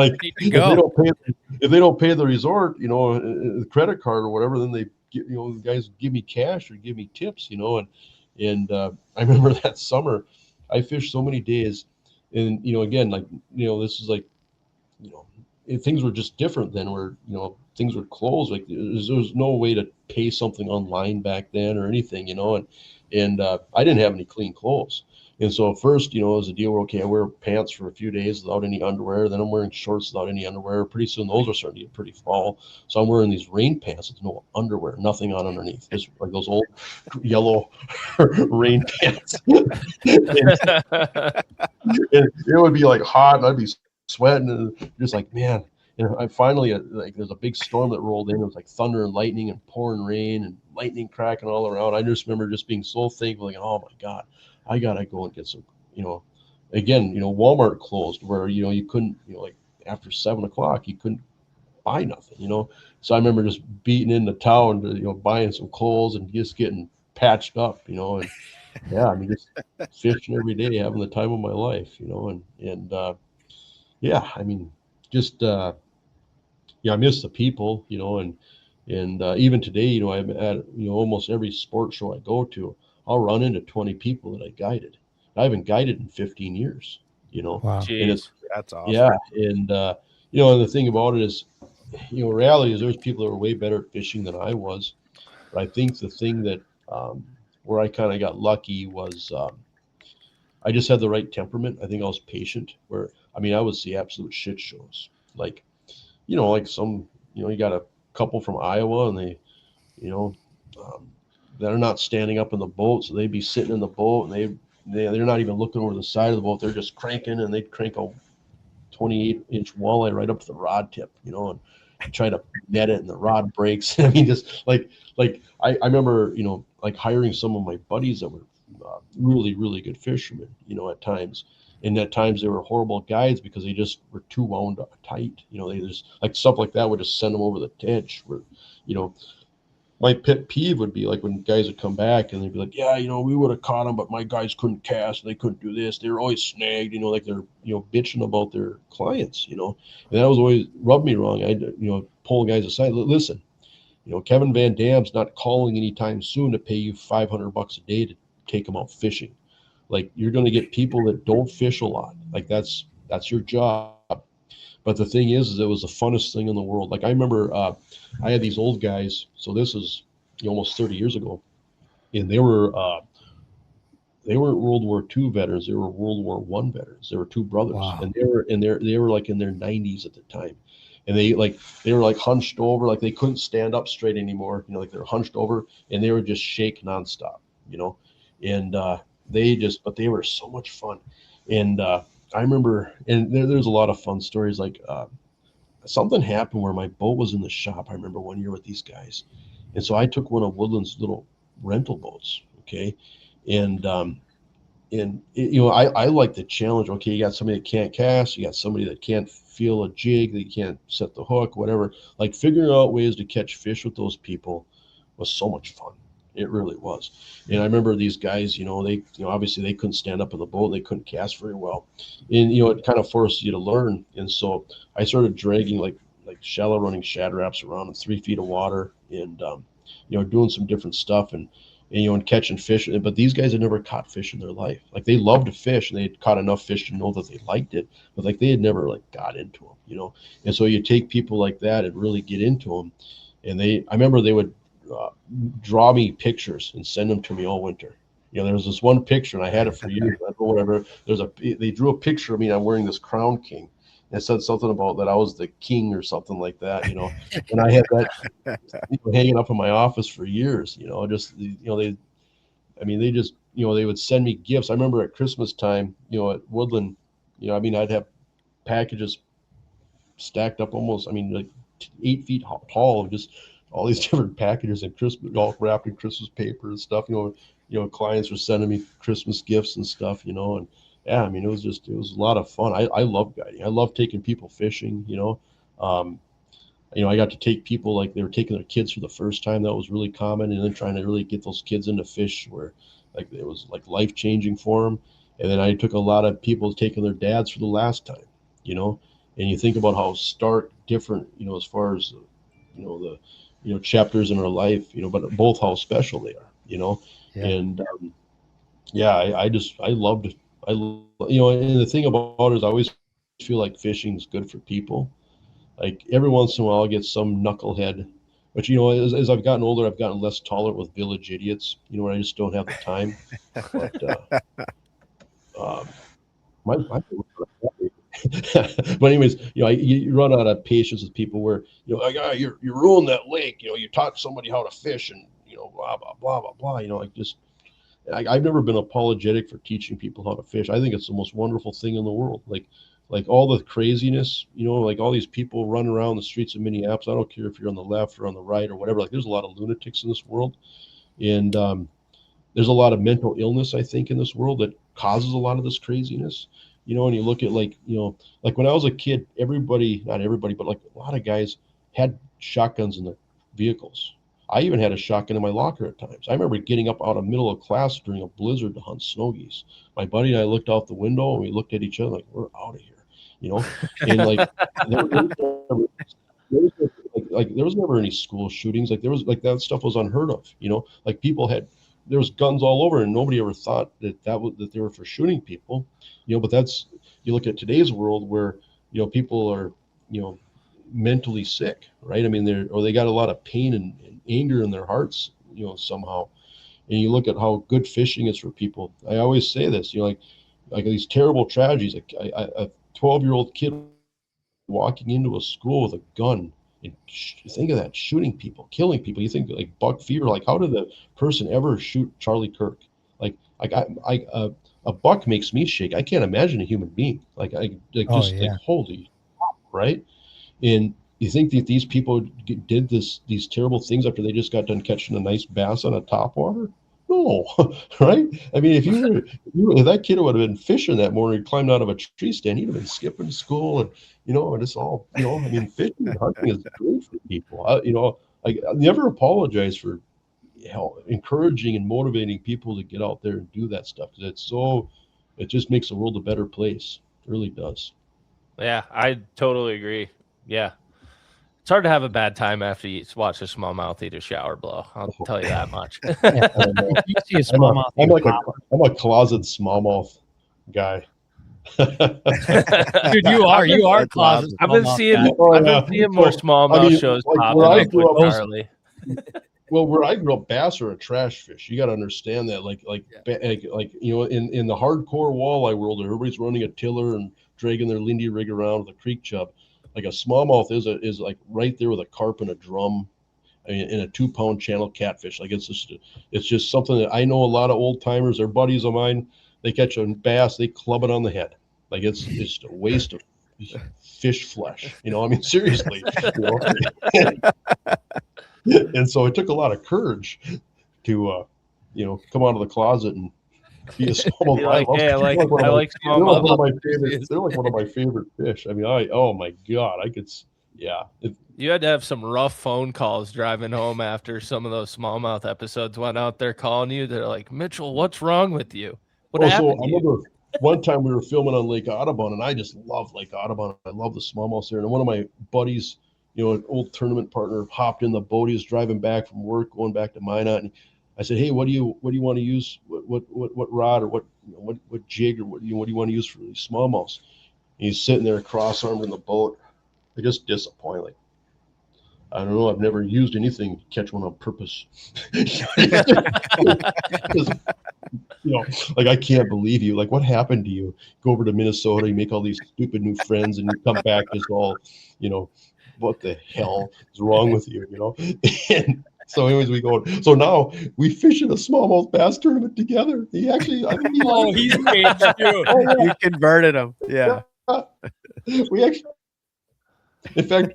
they don't pay the resort, the credit card or whatever, then they the guys give me cash or give me tips, and I remember that summer I fished so many days, and again, like this is like things were just different then, where things were closed. Like there was no way to pay something online back then or anything, and I didn't have any clean clothes. And so first, it was a deal where, okay, I wear pants for a few days without any underwear. Then I'm wearing shorts without any underwear. Pretty soon those are starting to get pretty fall. So I'm wearing these rain pants with no underwear, nothing on underneath. Just like those old yellow rain pants. And it would be like hot and I'd be sweating and just like, man. And I finally, like, there's a big storm that rolled in. It was like thunder and lightning and pouring rain and lightning cracking all around. I just remember just being so thankful, like, oh my God, I gotta go and get some, again, Walmart closed where, you couldn't, like after 7 o'clock, you couldn't buy nothing, So I remember just beating into town to, buying some clothes and just getting patched up, and yeah, I mean, just fishing every day, having the time of my life, and yeah, I mean, just, I miss the people, and even today, I'm at, almost every sports show I go to, I'll run into 20 people that I guided. I haven't guided in 15 years, Wow. and it's, That's awesome. yeah. And, and the thing about it is, reality is there's people that were way better at fishing than I was. But I think the thing that, where I kind of got lucky was, I just had the right temperament. I think I was patient I would see absolute shit shows. Like, like some, you got a couple from Iowa and they, they're not standing up in the boat. So they'd be sitting in the boat and they're not even looking over the side of the boat. They're just cranking, and they'd crank a 28-inch walleye right up to the rod tip, and try to net it and the rod breaks. I mean, just like I remember, like hiring some of my buddies that were really, really good fishermen, at times. And at times they were horrible guides because they just were too wound up tight. They just like stuff like that would just send them over the edge. Where, my pet peeve would be like when guys would come back and they'd be like, yeah, we would have caught them, but my guys couldn't cast. They couldn't do this. They were always snagged, like they're, bitching about their clients, and that was always rubbed me wrong. I, pull guys aside. Listen, Kevin Van Dam's not calling anytime soon to pay you $500 a day to take them out fishing. Like, you're going to get people that don't fish a lot. Like, that's your job. But the thing is it was the funnest thing in the world. Like, I remember I had these old guys. So this is almost 30 years ago, and they weren't World War II veterans. They were World War I veterans. They were two brothers, Wow. and they were like in their 90s at the time, and they were like hunched over, like they couldn't stand up straight anymore. Like they're hunched over, and they were just shake nonstop. And but they were so much fun, and I remember, and there's a lot of fun stories. Like something happened where my boat was in the shop. I remember one year with these guys, and so I took one of Woodland's little rental boats. Okay, and I like the challenge. Okay, you got somebody that can't cast, you got somebody that can't feel a jig, that can't set the hook, whatever. Like, figuring out ways to catch fish with those people was so much fun. It really was. And I remember these guys, they, obviously they couldn't stand up in the boat, they couldn't cast very well, and it kind of forced you to learn. And so I started dragging like shallow running shad wraps around in 3 feet of water, and doing some different stuff, and catching fish. But these guys had never caught fish in their life. Like, they loved to fish, and they had caught enough fish to know that they liked it, but like they had never like got into them. And so you take people like that and really get into them, and I remember they would draw me pictures and send them to me all winter. There was this one picture, and I had it for years. I don't know, whatever. They drew a picture of me, and I'm wearing this Crown King. And it said something about that I was the king or something like that, and I had that hanging up in my office for years. They just, they would send me gifts. I remember at Christmas time, at Woodland, I'd have packages stacked up almost, like 8 feet tall of just all these different packages and Christmas, all wrapped in Christmas paper and stuff. Clients were sending me Christmas gifts and stuff, and yeah, it was a lot of fun. I love guiding. I love taking people fishing, I got to take people, like they were taking their kids for the first time. That was really common. And then trying to really get those kids into fish where like it was like life-changing for them. And then I took a lot of people taking their dads for the last time, and you think about how stark different, as far as, the chapters in our life, but both how special they are, Yeah. and yeah, I loved it. And the thing about it is I always feel like fishing is good for people. Like, every once in a while, I'll get some knucklehead, but as I've gotten older, I've gotten less tolerant with village idiots. Where I just don't have the time. But but anyways, you run out of patience with people where like, you ruined that lake. You taught somebody how to fish, and blah blah blah blah blah. Like, just I've never been apologetic for teaching people how to fish. I think it's the most wonderful thing in the world. Like all the craziness, like all these people running around the streets of Minneapolis. I don't care if you're on the left or on the right or whatever. Like, there's a lot of lunatics in this world, and there's a lot of mental illness, I think, in this world that causes a lot of this craziness. And you look at like when I was a kid, not everybody, but like a lot of guys had shotguns in their vehicles. I even had a shotgun in my locker at times. I remember getting up out of middle of class during a blizzard to hunt snow geese. My buddy and I looked out the window, and we looked at each other like, we're out of here, and like there was never any school shootings. Like, there was like that stuff was unheard of. Like, there was guns all over, and nobody ever thought that they were for shooting people. But you look at today's world where people are mentally sick, right? They got a lot of pain and anger in their hearts, somehow. And you look at how good fishing is for people. I always say this, like these terrible tragedies. Like, a 12-year-old kid walking into a school with a gun, and think of that, shooting people, killing people. You think like buck fever. Like, how did the person ever shoot Charlie Kirk? A buck makes me shake. I can't imagine a human being. Like, holy, right? And you think that these people did these terrible things after they just got done catching a nice bass on a topwater? No, right? I mean, if that kid would have been fishing that morning, climbed out of a tree stand, he'd have been skipping to school, and and it's all, I mean, fishing and hunting is great for people. I never apologize for encouraging and motivating people to get out there and do that stuff, because it just makes the world a better place. It really does. Yeah, I totally agree. Yeah. It's hard to have a bad time after you watch a smallmouth eat a shower blow. I'll tell you that much. If you see a smallmouth, I'm a closet smallmouth guy. dude, you are That's closet. awesome. I've been smallmouth seeing guy. Oh, I've yeah. been seeing more So, smallmouth I mean, shows like, pop where up I with grew up- Charlie. Well, where I grew up, bass are a trash fish. You got to understand that. Like in the hardcore walleye world, everybody's running a tiller and dragging their Lindy rig around with a creek chub. Like a smallmouth is like right there with a carp and a drum, in a 2-pound channel catfish. Like it's just something that I know a lot of old timers, they're buddies of mine. They catch a bass, they club it on the head. Like it's just a waste of fish flesh. I mean, seriously. And so it took a lot of courage to come out of the closet and be a smallmouth. Be like, hey, I like They're like smallmouth. one of my favorite fish. I mean, oh my God, I could, yeah. You had to have some rough phone calls driving home after some of those smallmouth episodes went out there calling you. They're like, Mitchell, what's wrong with you? What happened So I to you? remember one time we were filming on Lake Audubon, and I just love Lake Audubon. I love the smallmouth there. And one of my buddies, an old tournament partner, hopped in the boat. He was driving back from work, going back to Minot, and I said, "Hey, what do you want to use? What rod or what jig or what do you want to use for these smallmouths?" And he's sitting there cross-armed in the boat. I just disappointed. Like, I don't know. I've never used anything to catch one on purpose. Like, I can't believe you. Like, what happened to you? Go over to Minnesota, you make all these stupid new friends, and you come back just all, what the hell is wrong with you? And so, anyways, we go. So now we fish in a smallmouth bass tournament together. He actually, I think He's changed you. You converted him. Yeah. We actually, in fact,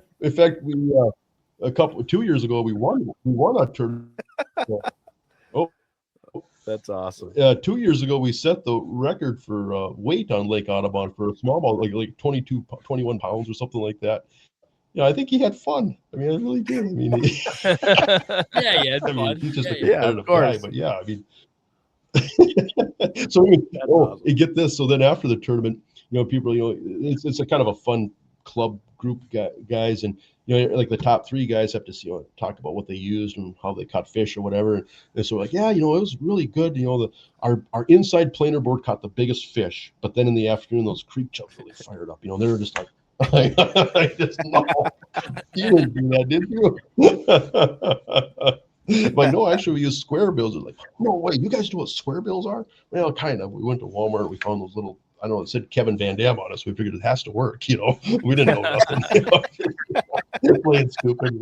we 2 years ago we won a tournament. That's awesome. 2 years ago, we set the record for weight on Lake Audubon for a smallmouth, like 21 pounds or something like that. I think he had fun. I mean, I really did. I mean, Yeah, he had fun. he's just a Yeah, competitive of course. guy, but yeah, I mean. So awesome. You get this. So then after the tournament, people, it's a kind of a fun club group guys, and like the top 3 guys have to talk about what they used and how they caught fish or whatever. And so like, yeah, it was really good. Our inside planer board caught the biggest fish, but then in the afternoon those creek chubs really fired up. They were just like, I just know you didn't do that, did you? But no, actually we use square bills. They're like, no way, you guys know what square bills are? Well, kind of. We went to Walmart, we found those little, I don't know, it said Kevin Van Dam on us. We figured it has to work, we didn't know nothing. Playing stupid,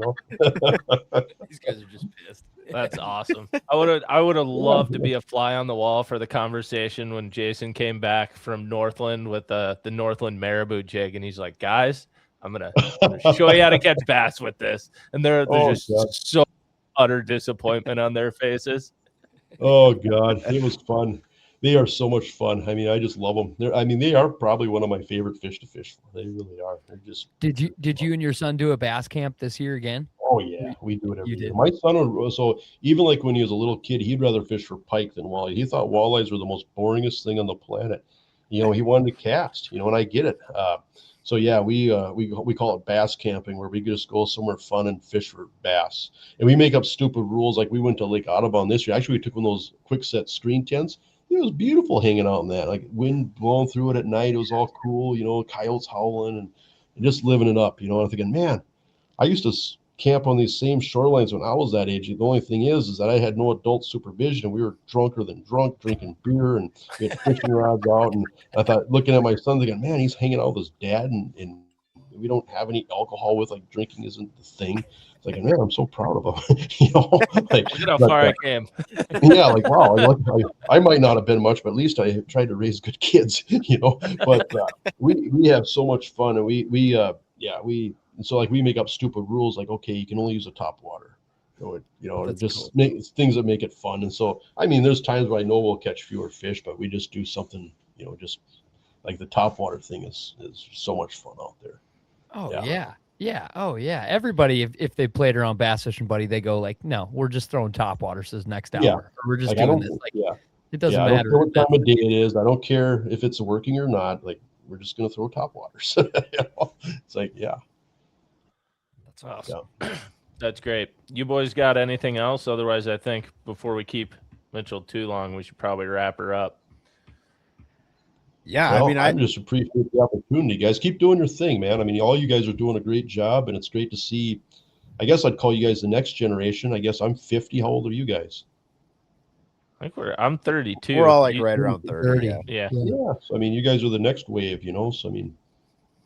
These guys are just pissed. That's awesome. I would have loved to be a fly on the wall for the conversation when Jason came back from Northland with the Northland Marabou jig, and he's like, "Guys, I'm gonna show you how to catch bass with this," and they're just God. so utter disappointment on their faces. Oh God, it was fun. They are so much fun. I mean, I just love them. They are probably one of my favorite fish to fish for. They really are. They're just. Did you and your son do a bass camp this year again? Oh yeah, we do it every You year. did. My son would, so even like when he was a little kid, he'd rather fish for pike than walleye. He thought walleyes were the most boringest thing on the planet. He wanted to cast. And I get it. So yeah, we call it bass camping, where we just go somewhere fun and fish for bass. And we make up stupid rules. Like we went to Lake Audubon this year. Actually, we took one of those quick set screen tents. It was beautiful hanging out in that. Like wind blowing through it at night. It was all cool. Coyotes howling and just living it up. I'm thinking, man, I used to camp on these same shorelines when I was that age. The only thing is that I had no adult supervision. We were drunker than drunk, drinking beer, and we had fishing rods out. And I thought, looking at my son, thinking, man, he's hanging out with his dad, and we don't have any alcohol with, like drinking isn't the thing. It's like, man, I'm so proud of him. Look at how far I came. Yeah, like wow, I might not have been much, but at least I tried to raise good kids. But we have so much fun, and we so like we make up stupid rules, like okay, you can only use a top water. It just makes things that make it fun. And so, I mean, there's times where I know we'll catch fewer fish, but we just do something, just like the topwater thing is so much fun out there. Oh yeah. Oh yeah. Everybody, if they played around bass fishing, buddy, they go like, no, we're just throwing topwaters this next hour. Yeah. Or we're just Like, doing this. Like, it doesn't I matter. don't care what time of day it is. I don't care if it's working or not. Like, we're just gonna throw topwaters. It's like, yeah. That's awesome. Yeah. That's great. You boys got anything else? Otherwise, I think before we keep Mitchell too long, we should probably wrap her up. Yeah, Well, I mean, I just appreciate the opportunity, guys. Keep doing your thing, man. I mean, all you guys are doing a great job, and it's great to see. I guess I'd call you guys the next generation. I guess I'm 50. How old are you guys? I think I'm 32. we're all like right around 30. Yeah. Yeah. So, I mean, you guys are the next wave, So, I mean,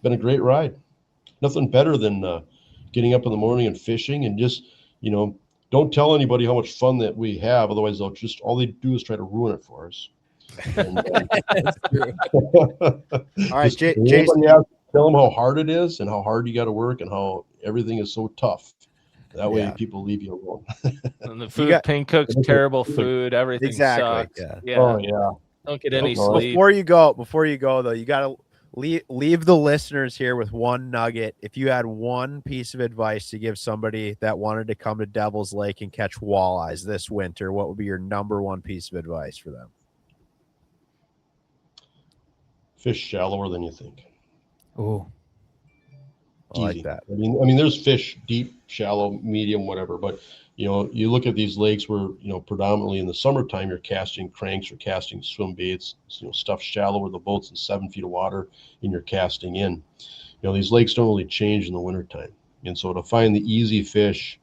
been a great ride. Nothing better than getting up in the morning and fishing, and just, don't tell anybody how much fun that we have. Otherwise, all they do is try to ruin it for us. And, That's true. All right, Jason, tell them how hard it is and how hard you got to work and how everything is so tough. That way people leave you alone. And the food, Pink cooks terrible food. Everything sucks. Yeah. Oh yeah. Don't get any sleep. Before you go though, you got to leave the listeners here with one nugget. If you had one piece of advice to give somebody that wanted to come to Devil's Lake and catch walleyes this winter, what would be your number one piece of advice for them? Fish shallower than you think. Oh, I like that. I mean, there's fish deep, shallow, medium, whatever. But you look at these lakes where predominantly in the summertime you're casting cranks or casting swim baits, stuff shallower. The boat's in 7 feet of water, and you're casting in. These lakes don't really change in the wintertime, and so to find the easy fish,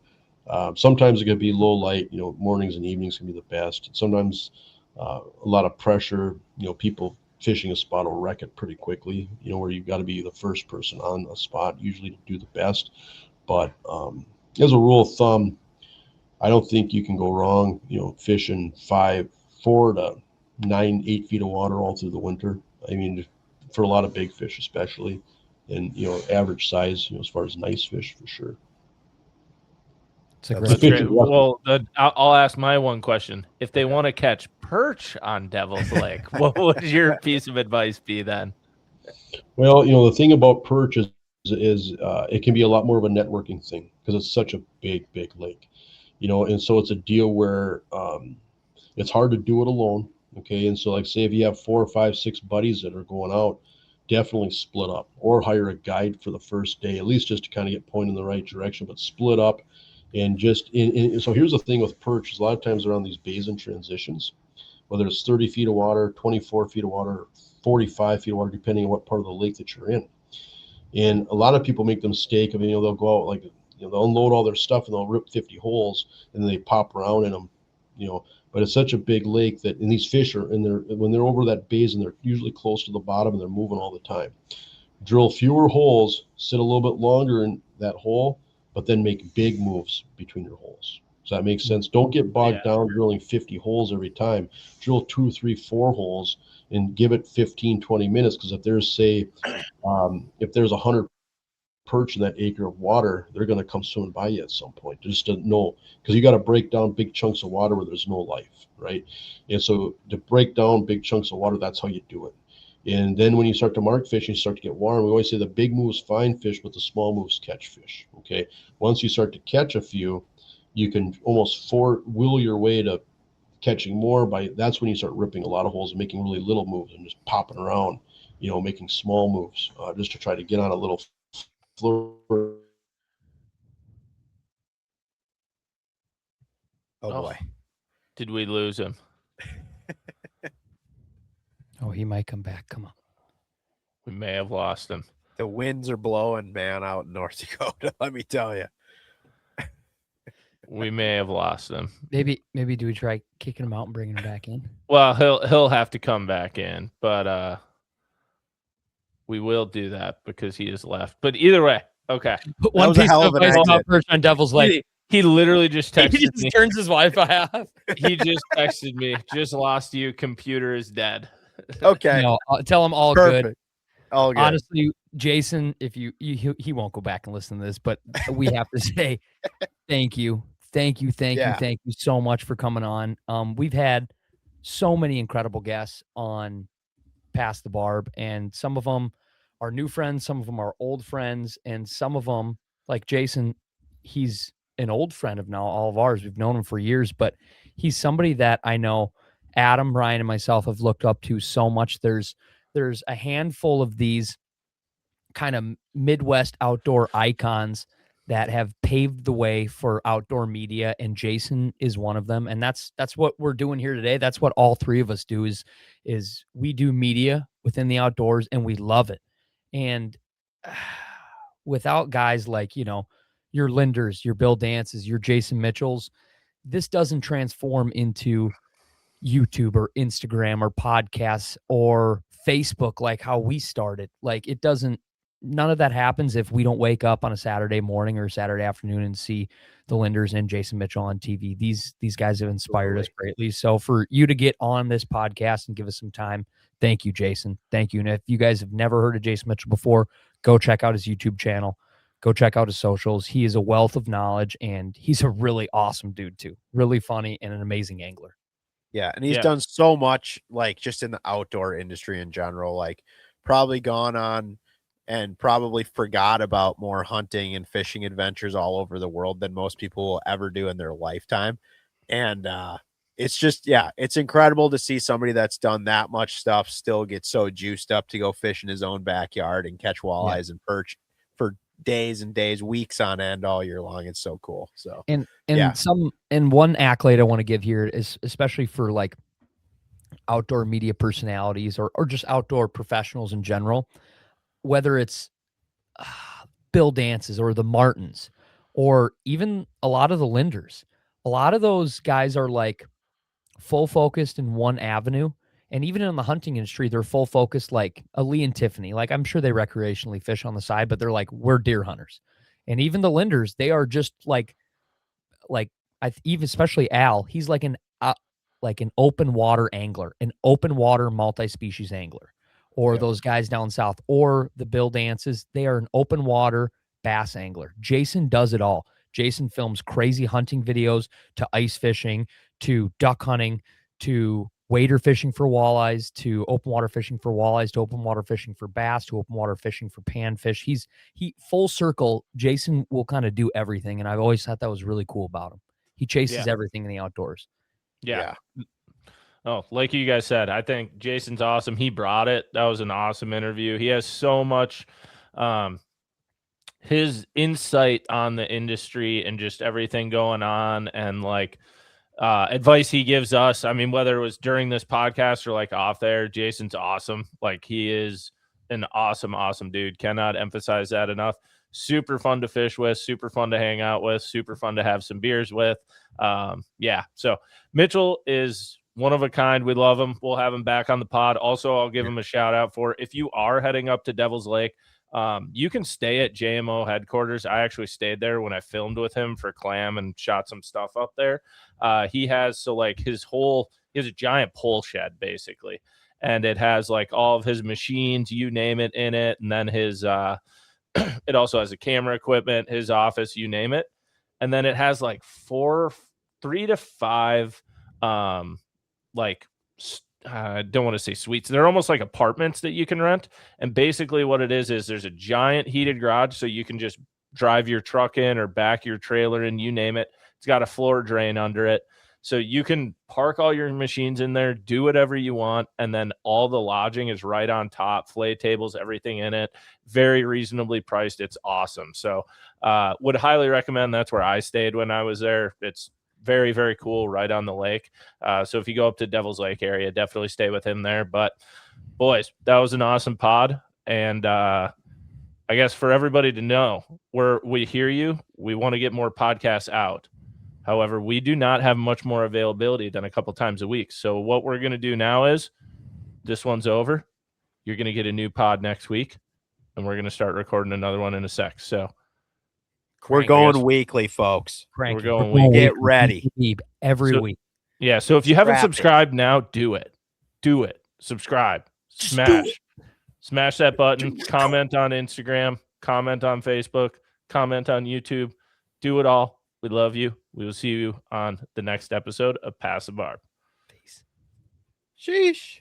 sometimes it could be low light. Mornings and evenings can be the best. Sometimes a lot of pressure. People fishing a spot will wreck it pretty quickly, where you've got to be the first person on a spot usually to do the best. But as a rule of thumb, I don't think you can go wrong, fishing 4 to 9, 8 feet of water all through the winter. I mean, for a lot of big fish, especially, and, average size, as far as nice fish for sure. That's great. Well, I'll ask my one question. If they want to catch perch on Devil's Lake, what would your piece of advice be then? Well, the thing about perch is it can be a lot more of a networking thing because it's such a big lake, and so it's a deal where it's hard to do it alone. Okay. And so like say if you have 4 or 5, 6 buddies that are going out, definitely split up or hire a guide for the first day, at least just to kind of get pointed in the right direction, but split up. And just so here's the thing with perch is a lot of times they're on these basin transitions, whether it's 30 feet of water, 24 feet of water, 45 feet of water, depending on what part of the lake that you're in. And a lot of people make the mistake of, they'll go out they'll unload all their stuff and they'll rip 50 holes and then they pop around in them, but it's such a big lake that, and these fish are when they're over that basin, they're usually close to the bottom and they're moving all the time. Drill fewer holes, sit a little bit longer in that hole, but then make big moves between your holes. Does that make sense? Don't get bogged down drilling 50 holes every time. Drill 2, 3, 4 holes and give it 15, 20 minutes. Because if there's, say, if there's 100 perch in that acre of water, they're going to come swimming by you at some point. Just to know, because you got to break down big chunks of water where there's no life, right? And so to break down big chunks of water, that's how you do it. And then when you start to mark fish, you start to get warm. We always say the big moves find fish, but the small moves catch fish. Okay. Once you start to catch a few, you can almost will your way to catching more. That's when you start ripping a lot of holes and making really little moves and just popping around, making small moves just to try to get on a little floor. Oh boy. Did we lose him? Oh, he might come back. Come on. We may have lost him. The winds are blowing, man, out in North Dakota. Let me tell you. We may have lost him. Maybe do we try kicking him out and bringing him back in? Well, he'll have to come back in, but we will do that because he has left. But either way, okay. One piece of advice about perch on Devil's Lake. He literally just texted he just me. Turns his Wi-Fi off. He just texted me. Just lost you. Computer is dead. Okay. No, tell him all Perfect. good. All good. Honestly, Jason, if he won't go back and listen to this, but we have to say thank you Thank you Yeah. so much for coming on. We've had so many incredible guests on Pass the Barb, and some of them are new friends, some of them are old friends, and some of them, like Jason, he's an old friend of now all of ours. We've known him for years, but he's somebody that I know Adam, Ryan, and myself have looked up to so much. There's a handful of these kind of Midwest outdoor icons that have paved the way for outdoor media, and Jason is one of them. And that's what we're doing here today. That's what all three of us do is we do media within the outdoors, and we love it. And without guys like, your Linders, your Bill Dances, your Jason Mitchells, this doesn't transform into YouTube or Instagram or podcasts or Facebook like how we started. Like, it doesn't, none of that happens if we don't wake up on a Saturday morning or Saturday afternoon and see the Linders and Jason Mitchell on TV. These guys have inspired us greatly. So for you to get on this podcast and give us some time, thank you, Jason. Thank you. And if you guys have never heard of Jason Mitchell before, go check out his YouTube channel. Go check out his socials. He is a wealth of knowledge, and he's a really awesome dude too. Really funny and an amazing angler. Yeah, and he's done so much, like, just in the outdoor industry in general, like probably gone on and probably forgot about more hunting and fishing adventures all over the world than most people will ever do in their lifetime. And it's just, it's incredible to see somebody that's done that much stuff still get so juiced up to go fish in his own backyard and catch walleyes and perch for days and days, weeks on end, all year long. It's so cool. So and one accolade I want to give here is, especially for like outdoor media personalities or just outdoor professionals in general, whether it's Bill Dances or the Martins or even a lot of the Linders, a lot of those guys are like full focused in one avenue. And even in the hunting industry, they're full focused, like a Lee and Tiffany. Like, I'm sure they recreationally fish on the side, but they're like, we're deer hunters. And even the Linders, they are just like even especially Al, he's like an open water angler, an open water multi-species angler. Or those guys down south, or the Bill Dances, they are an open water bass angler. Jason does it all. Jason films crazy hunting videos, to ice fishing, to duck hunting, to wader fishing for walleyes, to open water fishing for walleyes, to open water fishing for bass, to open water fishing for panfish. He full circle. Jason will kind of do everything, and I've always thought that was really cool about him. He chases everything in the outdoors. Yeah. Oh, like you guys said, I think Jason's awesome. He brought it. That was an awesome interview. He has so much, his insight on the industry and just everything going on, and like advice he gives us. I mean, whether it was during this podcast or like off there, Jason's awesome. Like, he is an awesome dude. Cannot emphasize that enough. Super fun to fish with, super fun to hang out with, super fun to have some beers with. So Mitchell is one of a kind. We love him. We'll have him back on the pod. Also, I'll give him a shout out for, if you are heading up to Devil's Lake, you can stay at JMO headquarters. I actually stayed there when I filmed with him for Clam and shot some stuff up there. He has a giant pole shed basically, and it has like all of his machines, you name it, in it. And then his, it also has a camera equipment, his office, you name it. And then it has like 3 to 5, I don't want to say suites. They're almost like apartments that you can rent. And basically what it is there's a giant heated garage, so you can just drive your truck in or back your trailer in, you name it. It's got a floor drain under it. So you can park all your machines in there, do whatever you want. And then all the lodging is right on top, fillet tables, everything in it. Very reasonably priced. It's awesome. So would highly recommend. That's where I stayed when I was there. It's very, very cool, right on the lake. So if you go up to Devil's Lake area, definitely stay with him there. But boys, that was an awesome pod. And I guess for everybody to know, we hear you. We want to get more podcasts out. However, we do not have much more availability than a couple times a week. So what we're going to do now is, this one's over. You're going to get a new pod next week, and we're going to start recording another one in a sec. So we're going weekly, folks. We're going weekly. Get ready. Every week. Yeah. So if you haven't subscribed now, do it. Do it. Subscribe. Smash that button. Comment on Instagram. Comment on Facebook. Comment on YouTube. Do it all. We love you. We will see you on the next episode of Pass the Barb. Peace. Sheesh.